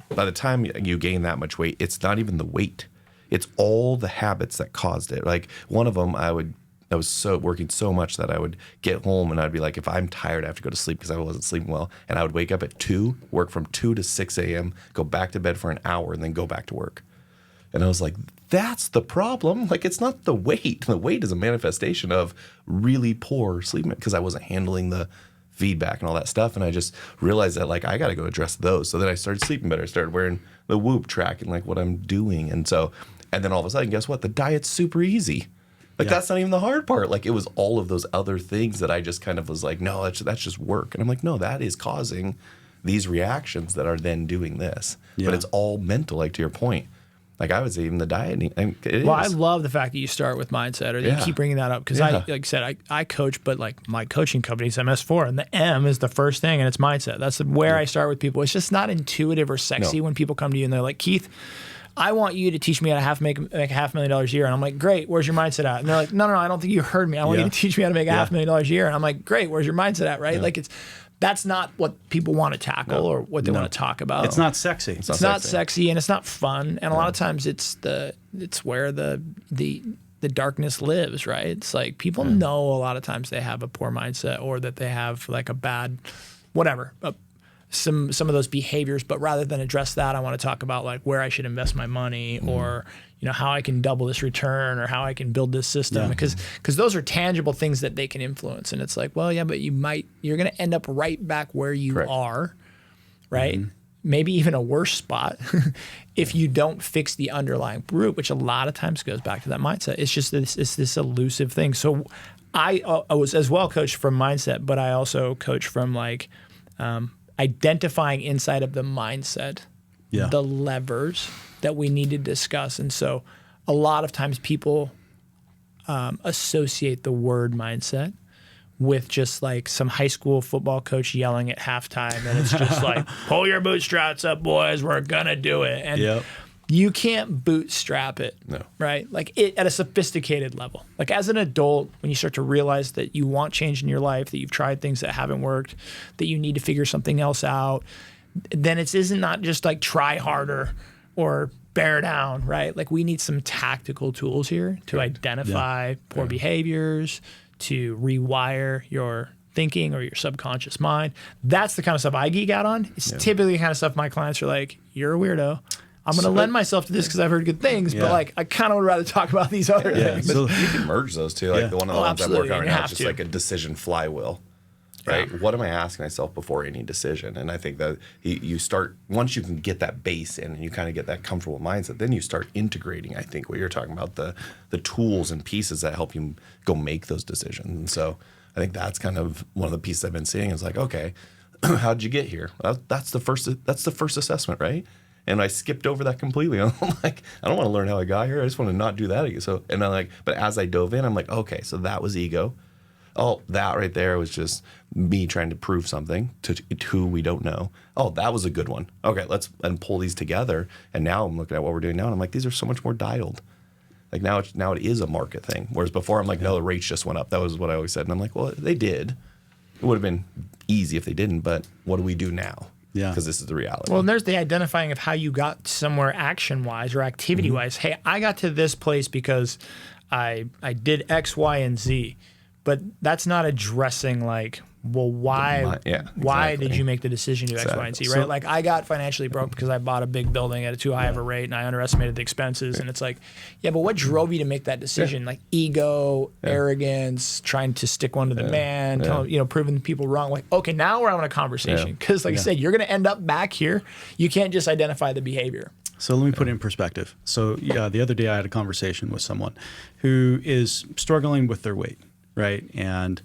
by the time you gain that much weight, it's not even the weight. It's all the habits that caused it. Like one of them, I was working so much that I would get home and I'd be like, if I'm tired, I have to go to sleep because I wasn't sleeping well. And I would wake up at 2, work from 2 to 6 a.m., go back to bed for an hour, and then go back to work. And I was like, that's the problem. Like, it's not the weight. The weight is a manifestation of really poor sleep because I wasn't handling the feedback and all that stuff. And I just realized that, like, I got to go address those. So then I started sleeping better. I started wearing the Whoop track and like what I'm doing. And then all of a sudden, guess what? The diet's super easy. Like, that's not even the hard part. Like, it was all of those other things that I just kind of was like, no, that's just work. And I'm like, no, that is causing these reactions that are then doing this. Yeah. But it's all mental, like, to your point. Like, I would say even the dieting. I love the fact that you start with mindset, or that you keep bringing that up. Because like I said, I coach, but like my coaching company is MS4, and the M is the first thing, and it's mindset. That's where I start with people. It's just not intuitive or sexy when people come to you and they're like, Keith, I want you to teach me how to make $500,000 a year. And I'm like, great, where's your mindset at? And they're like, no, I don't think you heard me. I want you to teach me how to make $500,000 a year. And I'm like, great, where's your mindset at, right? Like, that's not what people want to tackle or what they want to talk about. It's not sexy. It's not sexy, and it's not fun. And a lot of times it's where the darkness lives, right? It's like people know a lot of times they have a poor mindset, or that they have like a bad whatever, some of those behaviors. But rather than address that, I want to talk about like where I should invest my money, or how I can double this return, or how I can build this system, because those are tangible things that they can influence. And it's like, well, yeah, but you're going to end up right back where you are, right? Maybe even a worse spot if you don't fix the underlying root, which a lot of times goes back to that mindset. It's just this elusive thing. So I was as well coached from mindset, but I also coach from like identifying inside of the mindset the levers that we need to discuss. And so a lot of times people associate the word mindset with just like some high school football coach yelling at halftime, and it's just like, pull your bootstraps up, boys, we're gonna do it. And you can't bootstrap it, right? Like at a sophisticated level. Like as an adult, when you start to realize that you want change in your life, that you've tried things that haven't worked, that you need to figure something else out, then it isn't not just like try harder or bear down, right? Like we need some tactical tools here to identify poor behaviors, to rewire your thinking or your subconscious mind. That's the kind of stuff I geek out on. It's typically the kind of stuff my clients are like, you're a weirdo. I'm going to lend myself to this because I've heard good things, but like I kind of would rather talk about these other things. But you can merge those two. Like the one of the ones I'm working on right now is just like a decision flywheel. Right? What am I asking myself before any decision? And I think that you start, once you can get that base in and you kind of get that comfortable mindset, then you start integrating, I think, what you're talking about, the tools and pieces that help you go make those decisions. And so I think that's kind of one of the pieces I've been seeing is like, okay, how did you get here? That's the first assessment, right? And I skipped over that completely. I'm like, I don't want to learn how I got here. I just want to not do that again. So, and I'm like, but as I dove in, I'm like, okay, so that was ego. Oh, that right there was just me trying to prove something to who we don't know. Oh, that was a good one. Okay, let's pull these together. And now I'm looking at what we're doing now, and I'm like, these are so much more dialed. Like now it is a market thing. Whereas before I'm like, no, the rates just went up. That was what I always said. And I'm like, well, they did. It would have been easy if they didn't, but what do we do now? Yeah. Because this is the reality. Well, and there's the identifying of how you got somewhere action-wise or activity-wise. Hey, I got to this place because I did X, Y, and Z. But that's not addressing like, well, why did you make the decision to X, Y, and Z, right? So, like I got financially broke because I bought a big building at a too high of a rate and I underestimated the expenses. And it's like, yeah, but what drove you to make that decision? Like ego, arrogance, trying to stick one to the man, proving people wrong. Like, okay, now we're having a conversation. Because like I said, you're going to end up back here. You can't just identify the behavior. So let me put it in perspective. So the other day I had a conversation with someone who is struggling with their weight. Right. And,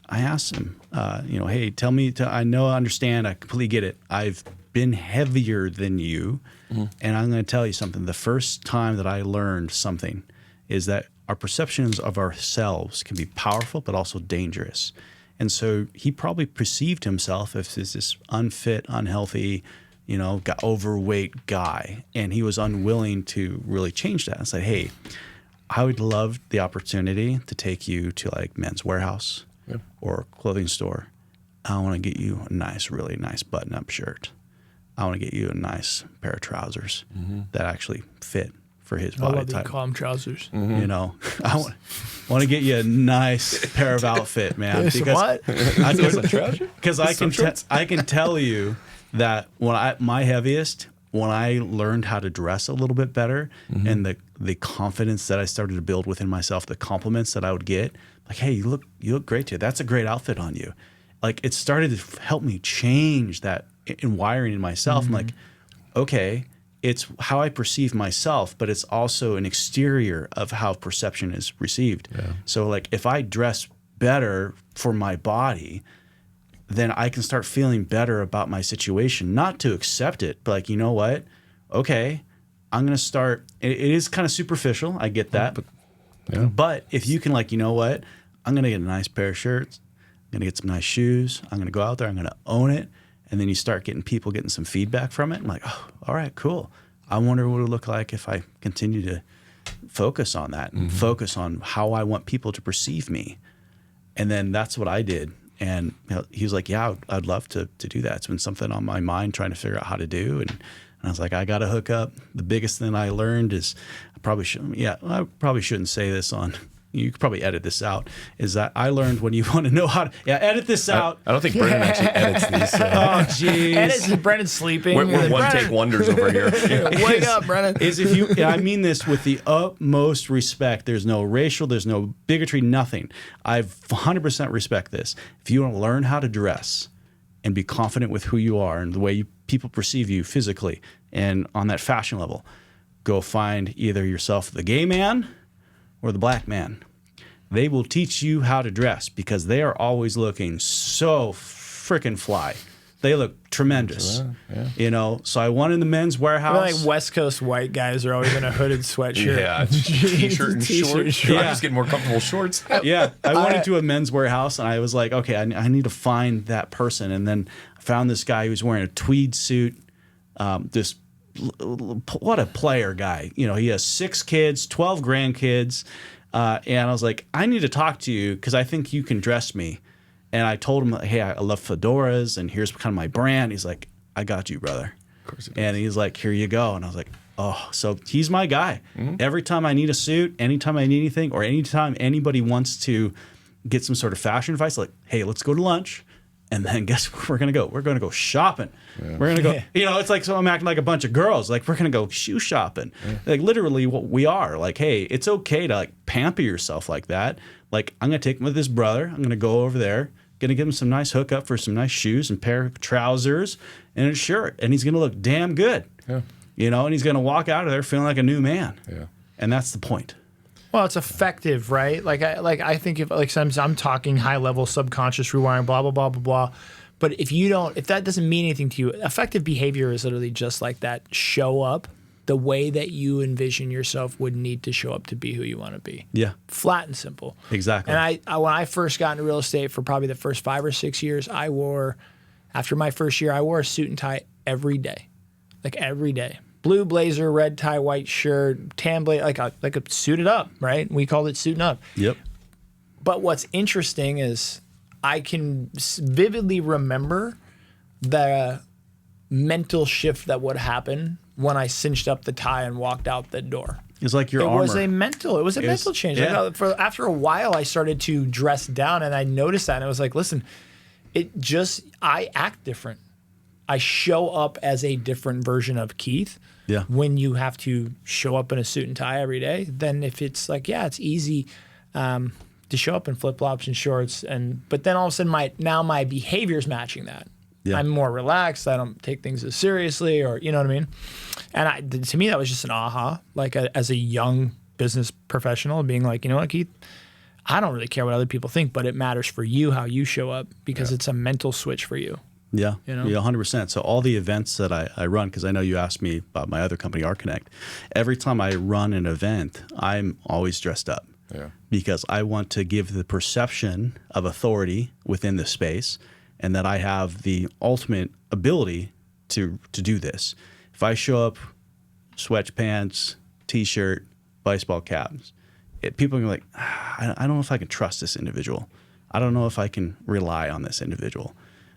I asked him, hey, tell me, I understand. I completely get it. I've been heavier than you. And I'm going to tell you something. The first time that I learned something is that our perceptions of ourselves can be powerful, but also dangerous. And so he probably perceived himself as this unfit, unhealthy, overweight guy. And he was unwilling to really change that. I said, hey, I would love the opportunity to take you to like Men's Warehouse or a clothing store. I want to get you a really nice button-up shirt. I want to get you a nice pair of trousers that actually fit for his body type. I love that you call them trousers. I want to get you a nice pair of outfit, man. Because I can tell you that when my heaviest, when I learned how to dress a little bit better and the confidence that I started to build within myself, the compliments that I would get, like, hey, you look great today. That's a great outfit on you. Like, it started to help me change that in wiring in myself. I'm like, okay, it's how I perceive myself, but it's also an exterior of how perception is received. Yeah. So like, if I dress better for my body, then I can start feeling better about my situation, not to accept it, but like, you know what? Okay, I'm going to start. It is kind of superficial. I get that. But if you can, like, you know what? I'm going to get a nice pair of shirts. I'm going to get some nice shoes. I'm going to go out there. I'm going to own it. And then you start getting people getting some feedback from it. I'm like, oh, all right, cool. I wonder what it would look like if I continue to focus on that and focus on how I want people to perceive me. And then that's what I did. And he was like, yeah, I'd love to do that. It's been something on my mind trying to figure out how to do. And I was like, I got to hook up. The biggest thing I learned is I probably shouldn't say this on, you could probably edit this out, is that I learned when you want to know how to, edit this out. I don't think Brendan actually edits these. So. Oh, jeez. Edits, Brendan's sleeping. We're one-take wonders over here. Wake up, Brendan. I mean this with the utmost respect. There's no racial, there's no bigotry, nothing. I 100% respect this. If you want to learn how to dress and be confident with who you are and the way people perceive you physically and on that fashion level, go find either yourself the gay man or the black man. They will teach you how to dress because they are always looking so freaking fly. They look tremendous. So I went in the men's warehouse. Like West Coast white guys are always in a hooded sweatshirt. Yeah, t-shirt and shorts. Yeah. I'm just getting more comfortable shorts. Yeah, I went into a men's warehouse and I was like, okay, I need to find that person. And then I found this guy who was wearing a tweed suit. What a player guy. He has 6 kids, 12 grandkids. And I was like, I need to talk to you because I think you can dress me. And I told him, hey, I love fedoras and here's kind of my brand. He's like, I got you, brother. Of course he does. And he's like, here you go. And I was like, oh, so he's my guy. Every time I need a suit, anytime I need anything, or anytime anybody wants to get some sort of fashion advice, like, hey, let's go to lunch. And then guess where we're going to go? We're going to go shopping. Yeah. We're going to go, it's like, so I'm acting like a bunch of girls. Like, we're going to go shoe shopping. Yeah. Like, literally what we are. Like, hey, it's okay to, like, pamper yourself like that. Like, I'm going to take him with his brother. I'm going to go over there. Going to give him some nice hookup for some nice shoes and pair of trousers and a shirt. And he's going to look damn good. Yeah. And he's going to walk out of there feeling like a new man. Yeah. And that's the point. Well, it's effective, right? I think if sometimes I'm talking high level subconscious rewiring, blah blah blah blah blah. But if that doesn't mean anything to you, effective behavior is literally just like that. Show up the way that you envision yourself would need to show up to be who you want to be. Yeah, flat and simple. Exactly. And I when I first got into real estate for probably the first 5 or 6 years, after my first year, I wore a suit and tie every day, like every day. Blue blazer, red tie, white shirt, tan blazer, like a suited up, right? We called it suiting up. Yep. But what's interesting is I can vividly remember the mental shift that would happen when I cinched up the tie and walked out the door. It's like your armor. It was a mental change. Yeah. Like, after a while, I started to dress down, and I noticed that, and I was like, listen, I act different. I show up as a different version of Keith. Yeah. When you have to show up in a suit and tie every day, then if it's like, it's easy to show up in flip-flops and shorts, but then all of a sudden my behavior is matching that. Yeah. I'm more relaxed. I don't take things as seriously, or you know what I mean. And to me, that was just an aha. Like as a young business professional, being like, you know what, Keith, I don't really care what other people think, but it matters for you how you show up because it's a mental switch for you. Yeah, 100%. So all the events that I run, because I know you asked me about my other company, rConnect, every time I run an event, I'm always dressed up because I want to give the perception of authority within the space and that I have the ultimate ability to do this. If I show up sweatpants, T-shirt, baseball caps, people are going to be like, I don't know if I can trust this individual. I don't know if I can rely on this individual.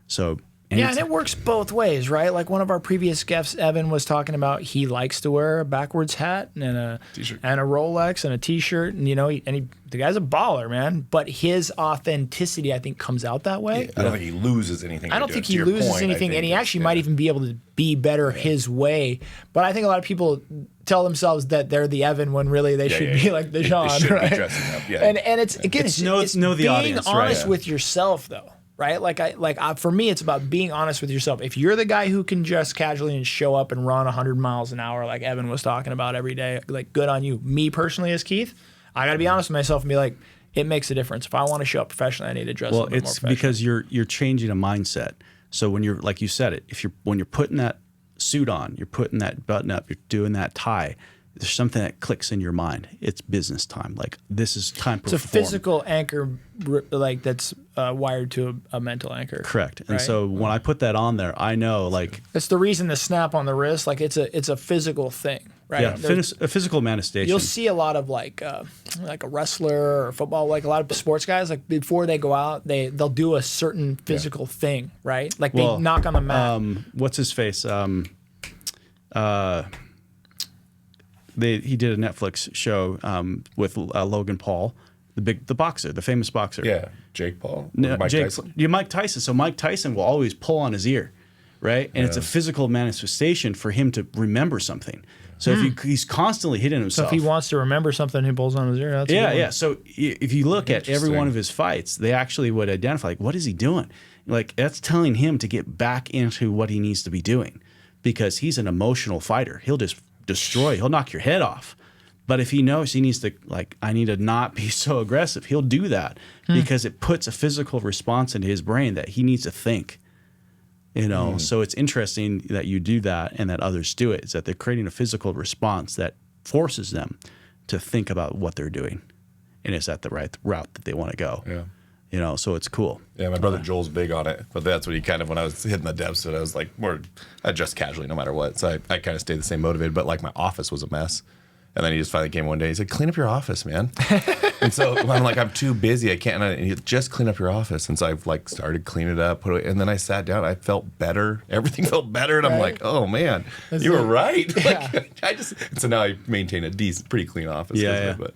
So Yeah, and it works both ways, right? Like one of our previous guests, Evan, was talking about he likes to wear a backwards hat and a T-shirt and a Rolex and a T-shirt, and the guy's a baller, man. But his authenticity, I think, comes out that way. I don't think he loses anything. I don't think he loses anything, and he actually might even be able to be better his way. But I think a lot of people tell themselves that they're the Evan when really they should be like the Shawn, they should right? be dressing up, And it's again, it's know the being audience, right? honest with yourself, though. Right, for me, it's about being honest with yourself. If you're the guy who can dress casually and show up and run 100 miles an hour, like Evan was talking about every day, like good on you. Me personally, as Keith, I got to be honest with myself and be like, it makes a difference. If I want to show up professionally, I need to dress a little bit more professional. Because you're changing a mindset. So when you're, like you said it, when you're putting that suit on, you're putting that button up, you're doing that tie, there's something that clicks in your mind. It's business time. Like, this is time to perform. It's a physical anchor, like that's wired to a mental anchor. Correct. And right? so when I put that on there, I know, like, that's the reason the snap on the wrist. Like it's a physical thing, right? Yeah, a physical manifestation. You'll see a lot of like a wrestler or football, like a lot of sports guys. Like before they go out, they'll do a certain physical thing, right? Like they knock on the mat. What's his face? He did a Netflix show with Logan Paul, the boxer, the famous boxer. Yeah, Jake Paul. No, Mike Tyson. Yeah, Mike Tyson. So Mike Tyson will always pull on his ear, right? And it's a physical manifestation for him to remember something. So if he's constantly hitting himself. So if he wants to remember something, he pulls on his ear. That's yeah. So if you look at every one of his fights, they actually would identify, like, what is he doing? Like, that's telling him to get back into what he needs to be doing, because he's an emotional fighter. He'll just destroy. He'll knock your head off. But if he knows he needs to, like, I need to not be so aggressive, he'll do that because it puts a physical response into his brain that he needs to think. So it's interesting that you do that and that others do it. Is that they're creating a physical response that forces them to think about what they're doing, and is that the right route that they want to go. Yeah. So it's cool. Yeah, my brother Joel's big on it, but that's what he kind of, when I was hitting the deficit, I was like, I dress casually no matter what. So I kind of stayed the same motivated, but like my office was a mess. And then he just finally came one day. He said, "Clean up your office, man." And so I'm like, "I'm too busy. I can't." And he said, "Just clean up your office." And so I've like started cleaning it up, and then I sat down. I felt better. Everything felt better, and I'm like, "Oh man, you were right." Yeah. Like, so now I maintain a decent, pretty clean office. Don't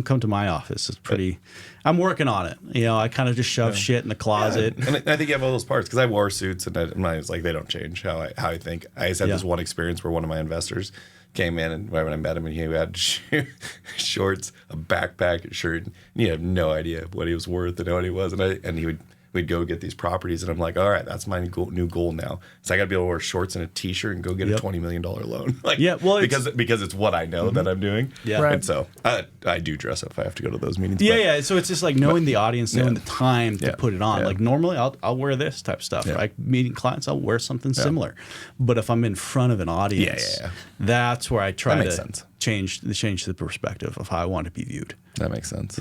come to my office. It's pretty. I'm working on it. I kind of just shove shit in the closet. Yeah. And I think you have all those parts because I wore suits, and it's like they don't change how I think. I just had this one experience where one of my investors came in, and when I met him, and he had shorts, a backpack, a shirt, and you have no idea what he was worth and what he was, and we'd go get these properties, and I'm like, all right, that's my new goal now. So I got to be able to wear shorts and a T-shirt and go get a $20 million loan. Because it's what I know that I'm doing. Yeah, right. And so I do dress up if I have to go to those meetings. So it's just like knowing the audience, knowing the time to put it on. Yeah. Like normally, I'll wear this type of stuff. Yeah. Like meeting clients, I'll wear something similar. But if I'm in front of an audience, that's where I try to change the perspective of how I want to be viewed. That makes sense.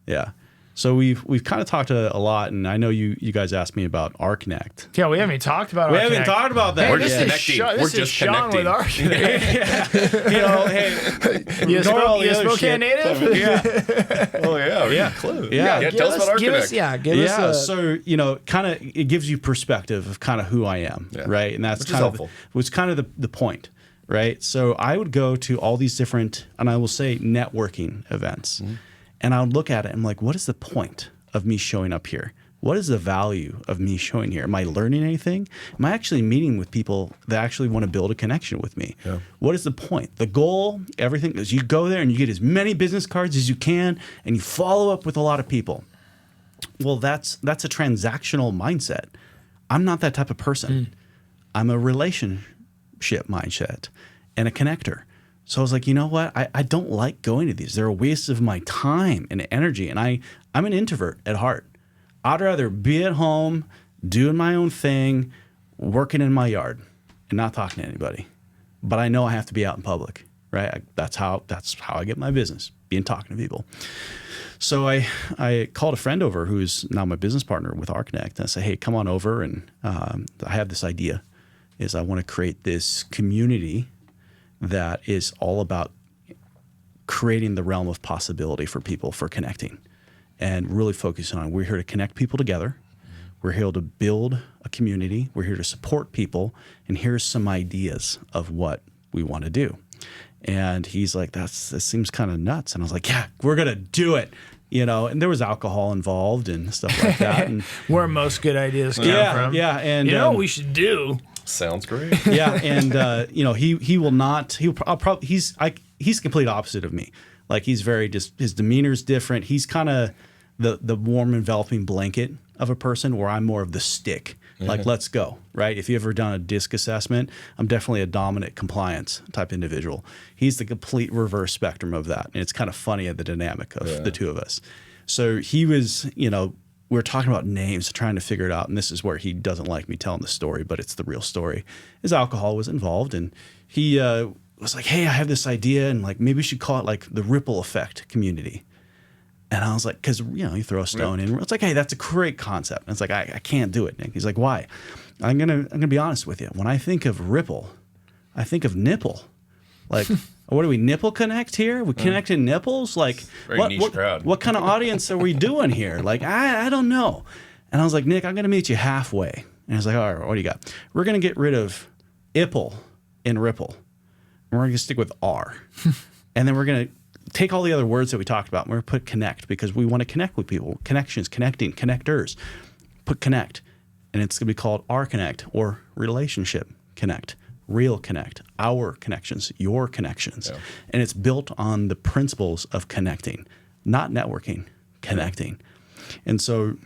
Yeah. So we've kind of talked a lot, and I know you guys asked me about rConnect. Yeah, we haven't even talked about We haven't talked about that. Hey, We're just connecting. This is Shawn with rConnect. Hey, You a Spokane native? Oh yeah, close. Yeah. Tell us about rConnect. Give us so kind of it gives you perspective of kind of who I am, right? And that's kind of was kind of the point, right? So I would go to all these different, and I will say, networking events. And I would look at it and I'm like, what is the point of me showing up here? What is the value of me showing here? Am I learning anything? Am I actually meeting with people that actually want to build a connection with me? Yeah. What is the point? The goal, everything is you go there and you get as many business cards as you can and you follow up with a lot of people. Well, that's a transactional mindset. I'm not that type of person. I'm a relationship mindset and a connector. So I was like, you know what? I don't like going to these. They're a waste of my time and energy. And I'm an introvert at heart. I'd rather be at home, doing my own thing, working in my yard, and not talking to anybody. But I know I have to be out in public, right? That's how I get my business, talking to people. So I called a friend over who's now my business partner with rConnect. And I said, hey, come on over. And I have this idea is I want to create this community that is all about creating the realm of possibility for people for connecting and really focusing on, we're here to connect people together. We're here to build a community. We're here to support people. And here's some ideas of what we want to do. And he's like, that seems kind of nuts. And I was like, yeah, we're going to do it. And there was alcohol involved and stuff like that. And where most good ideas come from. Yeah. And what we should do. Sounds great. Yeah. And, he will not, he's complete opposite of me. Like he's very his demeanor's different. He's kind of the warm enveloping blanket of a person, where I'm more of the stick. Like, let's go, right? If you ever done a DISC assessment, I'm definitely a dominant compliance type individual. He's the complete reverse spectrum of that. And it's kind of funny, the dynamic of the two of us. So he was, we were talking about names, trying to figure it out. And this is where he doesn't like me telling the story, but it's the real story. His alcohol was involved. And he was like, hey, I have this idea. And like, maybe we should call it like the ripple effect community. And I was like, because, you throw a stone in. It's like, hey, that's a great concept. And it's like, I can't do it, Nick. He's like, why? I'm gonna be honest with you. When I think of ripple, I think of nipple. Like, what do we nipple connect here? We connecting nipples? Like, what kind of audience are we doing here? Like, I don't know. And I was like, Nick, I'm gonna meet you halfway. And I was like, all right, what do you got? We're gonna get rid of ipple in ripple. And we're gonna stick with R. And then we're gonna take all the other words that we talked about, and we're going to put connect, because we want to connect with people. Connections, connecting, connectors. Put connect. And it's going to be called rConnect, or relationship connect, real connect, our connections, your connections. Yeah. And it's built on the principles of connecting, not networking, connecting. And so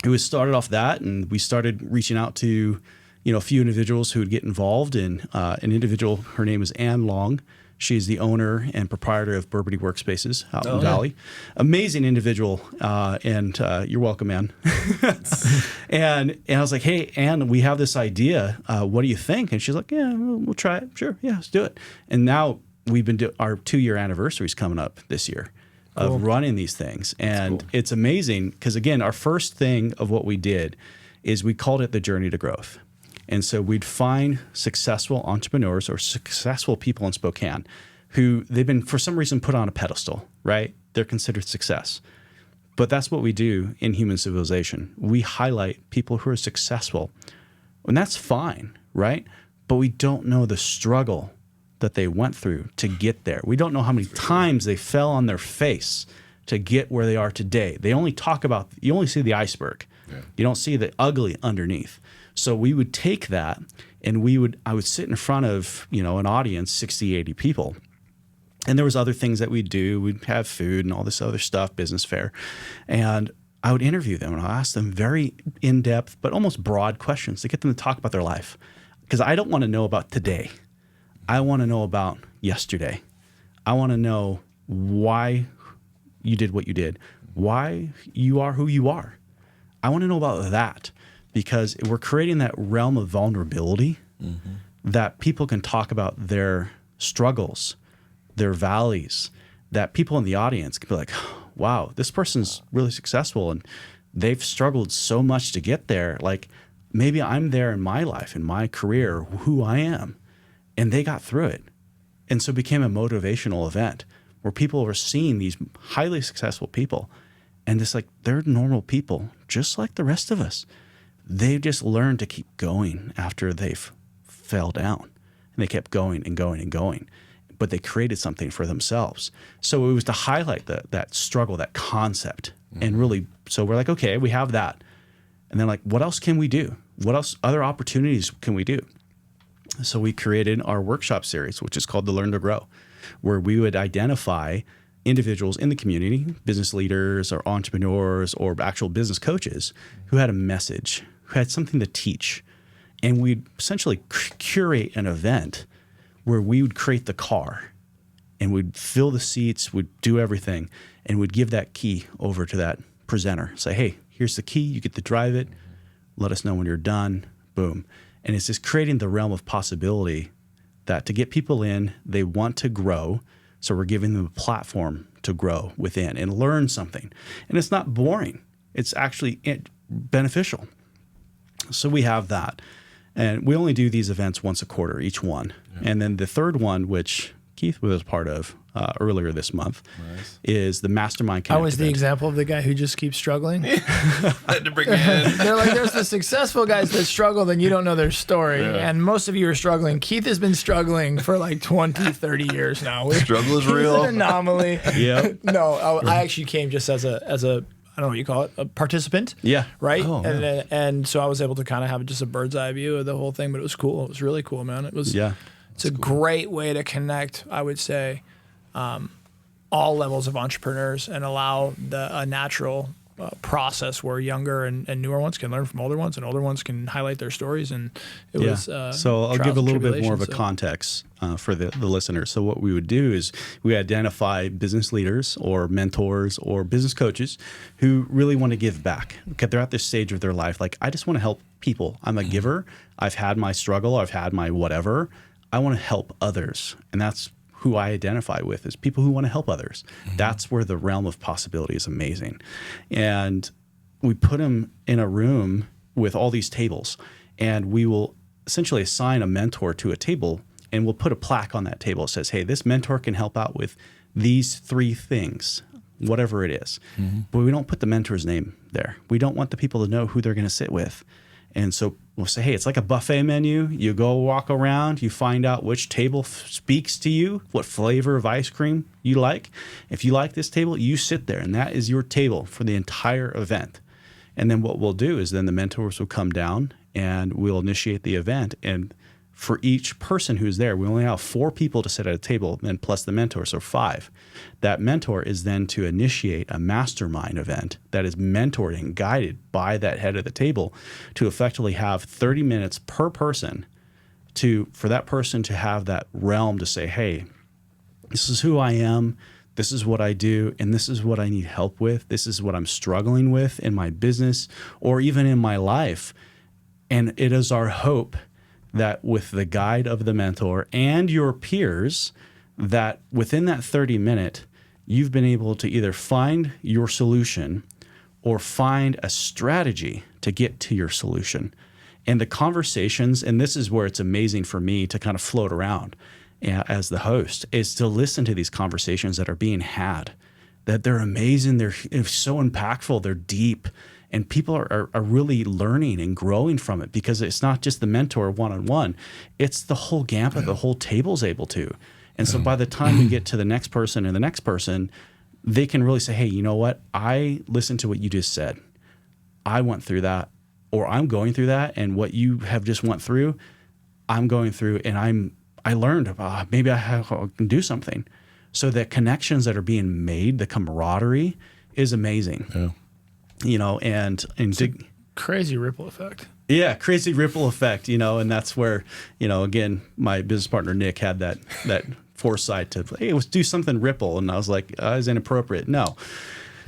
it was started off that, and we started reaching out to, a few individuals who would get involved. And an individual, her name is Ann Long. She's the owner and proprietor of Burbity Workspaces out in Valley. Amazing individual, and you're welcome, Ann. and I was like, hey, Ann, we have this idea. What do you think? And she's like, yeah, we'll try it. Sure, yeah, let's do it. And now we've been our 2-year anniversary is coming up this year of running these things. And it's amazing because, again, our first thing of what we did is we called it the Journey to Growth. And so we'd find successful entrepreneurs or successful people in Spokane who they've been, for some reason, put on a pedestal, right? They're considered success. But that's what we do in human civilization. We highlight people who are successful. And that's fine, right? But we don't know the struggle that they went through to get there. We don't know how many times they fell on their face to get where they are today. They only talk about, you only see the iceberg. Yeah. You don't see the ugly underneath. So we would take that and I would sit in front of, an audience, 60, 80 people. And there was other things that we'd do. We'd have food and all this other stuff, business fair. And I would interview them and I'd ask them very in-depth, but almost broad questions to get them to talk about their life. Because I don't want to know about today. I want to know about yesterday. I want to know why you did what you did, why you are who you are. I want to know about that. Because we're creating that realm of vulnerability that people can talk about their struggles, their valleys, that people in the audience can be like, wow, this person's really successful and they've struggled so much to get there. Like maybe I'm there in my life, in my career, who I am, and they got through it. And so it became a motivational event where people were seeing these highly successful people and just like, they're normal people, just like the rest of us. They've just learned to keep going after they've fell down. And they kept going and going and going. But they created something for themselves. So it was to highlight that struggle, that concept. And really, so we're like, okay, we have that. And then like, what else can we do? What else, other opportunities can we do? So we created our workshop series, which is called the Learn to Grow, where we would identify individuals in the community, business leaders or entrepreneurs or actual business coaches who had a message, who had something to teach. And we'd essentially curate an event where we would create the car and we'd fill the seats, we'd do everything, and we'd give that key over to that presenter. Say, hey, here's the key, you get to drive it, let us know when you're done, boom. And it's just creating the realm of possibility that to get people in, they want to grow, so we're giving them a platform to grow within and learn something. And it's not boring. It's actually beneficial. So we have that. And we only do these events once a quarter, each one. Yeah. And then the third one, which Keith was part of earlier this month, Nice. is the Mastermind I Connect was the event. example of the guy who just keeps struggling. Had to bring it in. They're like, there's the successful guys that struggle, then you don't know their story. Yeah. And most of you are struggling. Keith has been struggling for like 20, 30 years now. Struggle is He's real. an anomaly. Yep. No, I actually came just as a I don't know what you call it, a participant. Yeah. Right. Oh, and so I was able to kind of have just a bird's eye view of the whole thing, but it was cool. It was really cool, man. It was. Yeah. It's a great way to connect, I would say, all levels of entrepreneurs and allow a natural process where younger and newer ones can learn from older ones, and older ones can highlight their stories. And it was so I'll give a little bit more of a tribulations, so- context for the listeners. So what we would do is we identify business leaders or mentors or business coaches who really want to give back. Okay, they're at this stage of their life, like, I just want to help people. I'm a giver. I've had my struggle. I've had my whatever. I want to help others. And that's who I identify with, is people who want to help others. That's where the realm of possibility is amazing. And we put them in a room with all these tables, and we will essentially assign a mentor to a table, and we'll put a plaque on that table that says, hey, this mentor can help out with these 3 things, whatever it is. But we don't put the mentor's name there. We don't want the people to know who they're going to sit with. And so we'll say, hey, it's like a buffet menu. You go walk around, you find out which table speaks to you, what flavor of ice cream you like. If you like this table, you sit there, and that is your table for the entire event. And then what we'll do is then the mentors will come down and we'll initiate the event. And for each person who's there, we only have 4 people to sit at a table, and plus the mentor, so 5. That mentor is then to initiate a mastermind event that is mentored and guided by that head of the table to effectively have 30 minutes per person for that person to have that realm to say, hey, this is who I am, this is what I do, and this is what I need help with. This is what I'm struggling with in my business or even in my life. And it is our hope that with the guide of the mentor and your peers, that within that 30-minute, you've been able to either find your solution or find a strategy to get to your solution. And the conversations, and this is where it's amazing for me to kind of float around as the host, is to listen to these conversations that are being had, that they're amazing, they're so impactful, they're deep. And people are really learning and growing from it, because it's not just the mentor one-on-one. It's the whole gambit, the whole table's able to. And so by the time we get to the next person and the next person, they can really say, hey, you know what? I listened to what you just said. I went through that, or I'm going through that. And what you have just went through, I'm going through, and I learned about maybe I can do something. So the connections that are being made, the camaraderie is amazing. Yeah. You know, and Crazy ripple effect. yeah, crazy ripple effect, you know, and that's where, you know, again, my business partner, Nick, had that foresight to, hey, let's do something ripple. And I was like, is inappropriate. No.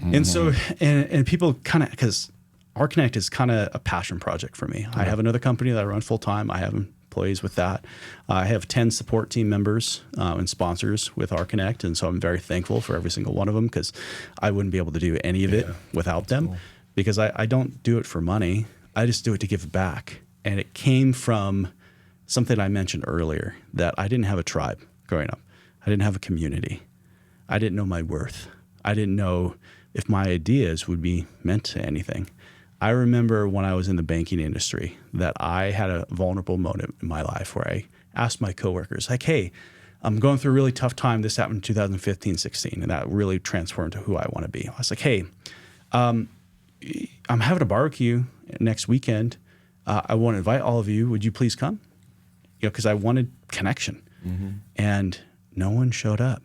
And so, and people kind of, because rConnect is kind of a passion project for me. I have another company that I run full time. I have employees with that. I have 10 support team members and sponsors with rConnect. And so I'm very thankful for every single one of them, because I wouldn't be able to do any of it without them, because I don't do it for money. I just do it to give back. And it came from something I mentioned earlier, that I didn't have a tribe growing up. I didn't have a community. I didn't know my worth. I didn't know if my ideas would be meant to anything. I remember when I was in the banking industry that I had a vulnerable moment in my life where I asked my coworkers, like, hey, I'm going through a really tough time. This happened in 2015, 16, and that really transformed to who I want to be. I was like, hey, I'm having a barbecue next weekend. I want to invite all of you. Would you please come? You know, because I wanted connection. And no one showed up.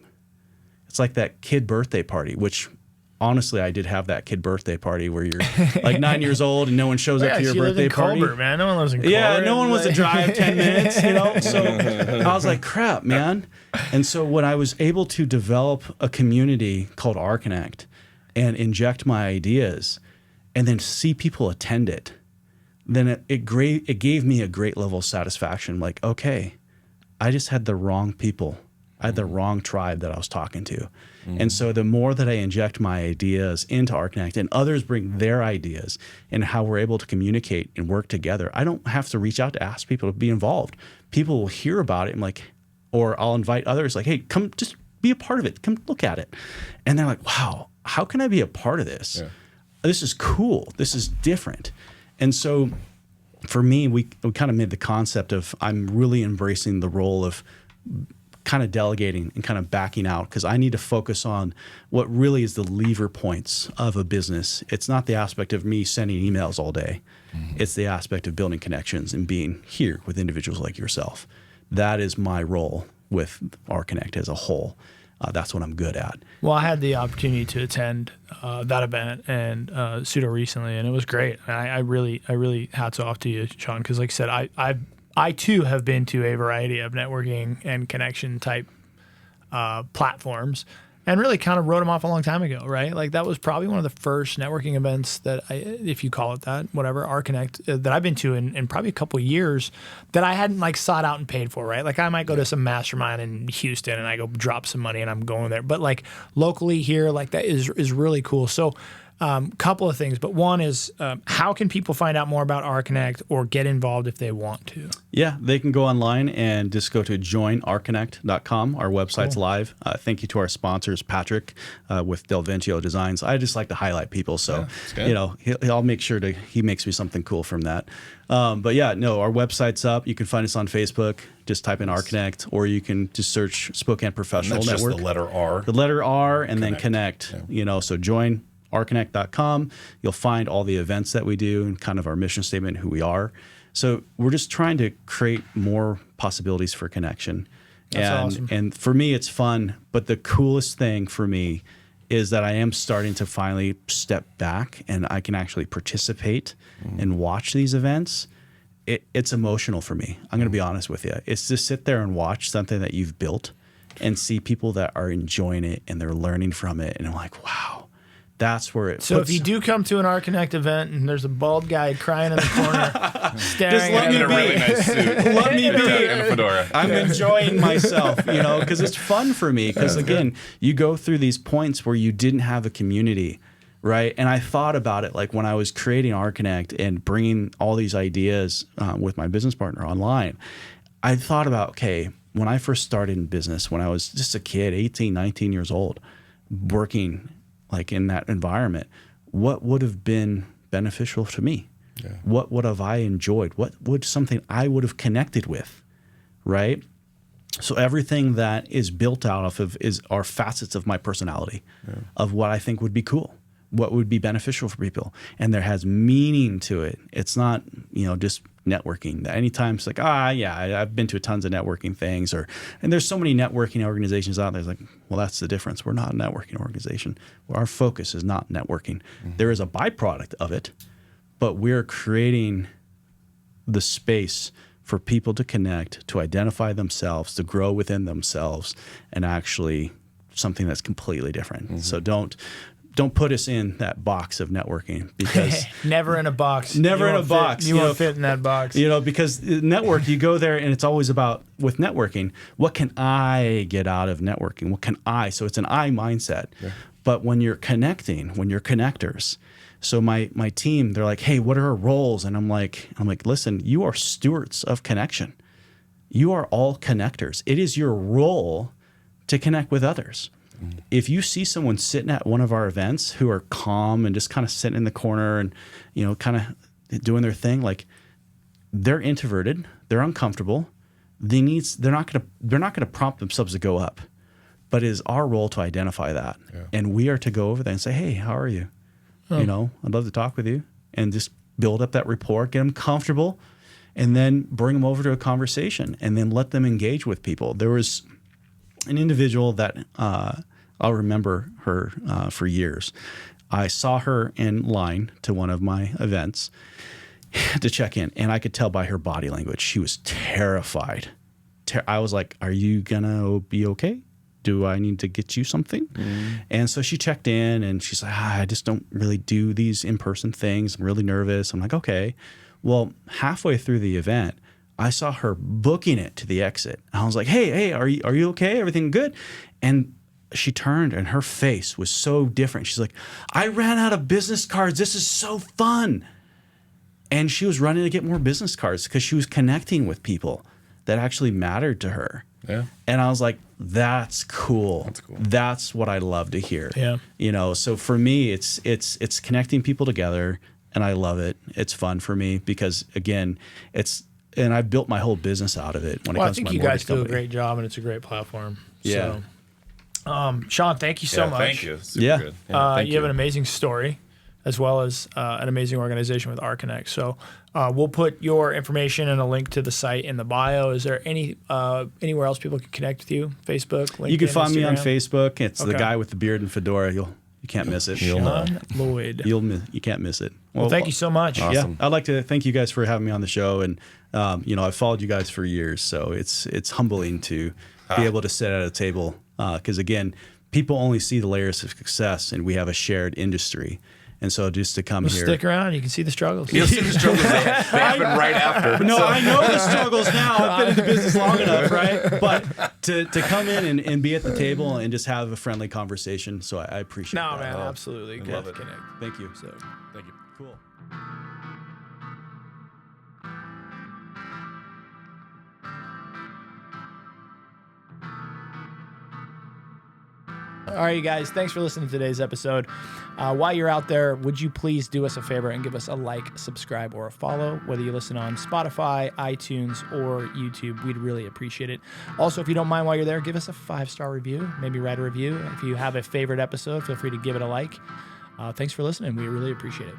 It's like that kid birthday party, which honestly, I did have that kid birthday party where you're like 9 years old and no one shows up to your birthday party. Colbert, man. No one lives in Colbert. Yeah, no one wants to drive 10 minutes, you know? So I was like, crap, man. And so when I was able to develop a community called rConnect and inject my ideas and then see people attend it, then it gave me a great level of satisfaction. Like, okay, I just had the wrong people. I had the wrong tribe that I was talking to. And so the more that I inject my ideas into rConnect and others bring their ideas and how we're able to communicate and work together, I don't have to reach out to ask people to be involved. People will hear about it and like, or I'll invite others like, hey, come just be a part of it. Come look at it. And they're like, wow, how can I be a part of this? Yeah. This is cool. This is different. And so for me, we kind of made the concept of I'm really embracing the role of kind of delegating and kind of backing out, because I need to focus on what really is the lever points of a business. It's not the aspect of me sending emails all day. Mm-hmm. It's the aspect of building connections and being here with individuals like yourself. That is my role with rConnect as a whole. That's what I'm good at. Well, I had the opportunity to attend that event and pseudo recently, and it was great. I really hats off to you, Shawn, because like I said, I too have been to a variety of networking and connection type platforms, and really kind of wrote them off a long time ago, right? Like that was probably one of the first networking events that if you call it that, whatever, rConnect, that I've been to in probably a couple of years that I hadn't like sought out and paid for, right? Like I might go to some mastermind in Houston and I go drop some money and I'm going there. But like locally here, like that is really cool. So couple of things, but one is how can people find out more about rConnect or get involved if they want to? Yeah, they can go online and just go to joinrconnect.com. Our website's live. Thank you to our sponsors, Patrick with Del Ventio Designs. I just like to highlight people, so I'll make sure he makes me something cool from that. But yeah, no, our website's up. You can find us on Facebook. Just type in rConnect, or you can just search Spokane Professional and that's Network. Just the letter R. The letter R, and then connect. Yeah. So join rConnect.com. You'll find all the events that we do and kind of our mission statement, who we are. So we're just trying to create more possibilities for connection. That's awesome. And for me, it's fun. But the coolest thing for me is that I am starting to finally step back and I can actually participate and watch these events. It's emotional for me. I'm going to be honest with you. It's to sit there and watch something that you've built and see people that are enjoying it and they're learning from it. And I'm like, wow. That's where it. So if you do come to an rConnect event and there's a bald guy crying in the corner, staring at you in a really nice suit, let me be in a fedora. I'm enjoying myself, because it's fun for me. Because again, you go through these points where you didn't have a community, right? And I thought about it like when I was creating rConnect and bringing all these ideas with my business partner online. I thought about, okay, when I first started in business, when I was just a kid, 18, 19 years old, working like in that environment, what would have been beneficial to me? Yeah. What would have I enjoyed? What would something I would have connected with, right? So everything that is built out of are facets of my personality, of what I think would be cool, what would be beneficial for people, and there has meaning to it. It's not just networking. Anytime it's like, I've been to tons of networking things, and there's so many networking organizations out there. It's like, well, that's the difference. We're not a networking organization. Our focus is not networking. Mm-hmm. There is a byproduct of it, but we're creating the space for people to connect, to identify themselves, to grow within themselves, and actually something that's completely different. Mm-hmm. So don't put us in that box of networking, because never in a box. Never in a box. You won't fit in that box. Because network, you go there and it's always about, with networking, what can I get out of networking? What can I? So it's an I mindset. Yeah. But when you're connecting, when you're connectors, so my team, they're like, hey, what are our roles? And I'm like, listen, you are stewards of connection. You are all connectors. It is your role to connect with others. If you see someone sitting at one of our events who are calm and just kind of sitting in the corner and, kind of doing their thing, like they're introverted, they're uncomfortable, they're not going to prompt themselves to go up, but it is our role to identify that. Yeah. And we are to go over there and say, hey, how are you? Oh. I'd love to talk with you, and just build up that rapport, get them comfortable, and then bring them over to a conversation and then let them engage with people. There was an individual that, I'll remember her for years. I saw her in line to one of my events to check in, and I could tell by her body language she was terrified. I was like, are you going to be okay? Do I need to get you something? Mm-hmm. And so she checked in, and she's like, I just don't really do these in-person things. I'm really nervous. I'm like, okay. Well, halfway through the event, I saw her booking it to the exit. I was like, hey, are you okay? Everything good? And she turned, and her face was so different. She's like, I ran out of business cards. This is so fun. And she was running to get more business cards because she was connecting with people that actually mattered to her. Yeah. And I was like, that's cool. That's cool. That's what I love to hear. Yeah. You know, so for me, it's connecting people together, and I love it. It's fun for me because, again, and I've built my whole business out of it when it Well, I comes to think my you mortgage guys do a company. great job, and it's a great platform. Yeah. So, Shawn, thank you so much. Thank you. Super Yeah. good. Thank You have an amazing story, as well as an amazing organization with rConnect. So we'll put your information and a link to the site in the bio. Is there anywhere else people can connect with you? Facebook, LinkedIn, You can find me on Instagram? Facebook. It's the Okay. guy with the beard and fedora. You can't miss it. Shawn Lloyd. You can't miss it. Well, thank you so much. Awesome. Yeah, I'd like to thank you guys for having me on the show, and you know, I've followed you guys for years, so it's humbling to be able to sit at a table because again, people only see the layers of success, and we have a shared industry, and so just to come here. Stick around. You can see the struggles. You'll see the struggles that happen right after. No, I know the struggles now. I've been in the business long enough, right? But to come in and be at the table and just have a friendly conversation, so I appreciate No, that. man, absolutely. Good love to it. connect. Thank you. So. Thank you. Cool. All right, you guys, thanks for listening to today's episode. While you're out there, would you please do us a favor and give us a like, subscribe, or a follow, whether you listen on Spotify, iTunes, or YouTube. We'd really appreciate it. Also, if you don't mind while you're there, give us a 5-star review. Maybe write a review. If you have a favorite episode, feel free to give it a like. Thanks for listening. We really appreciate it.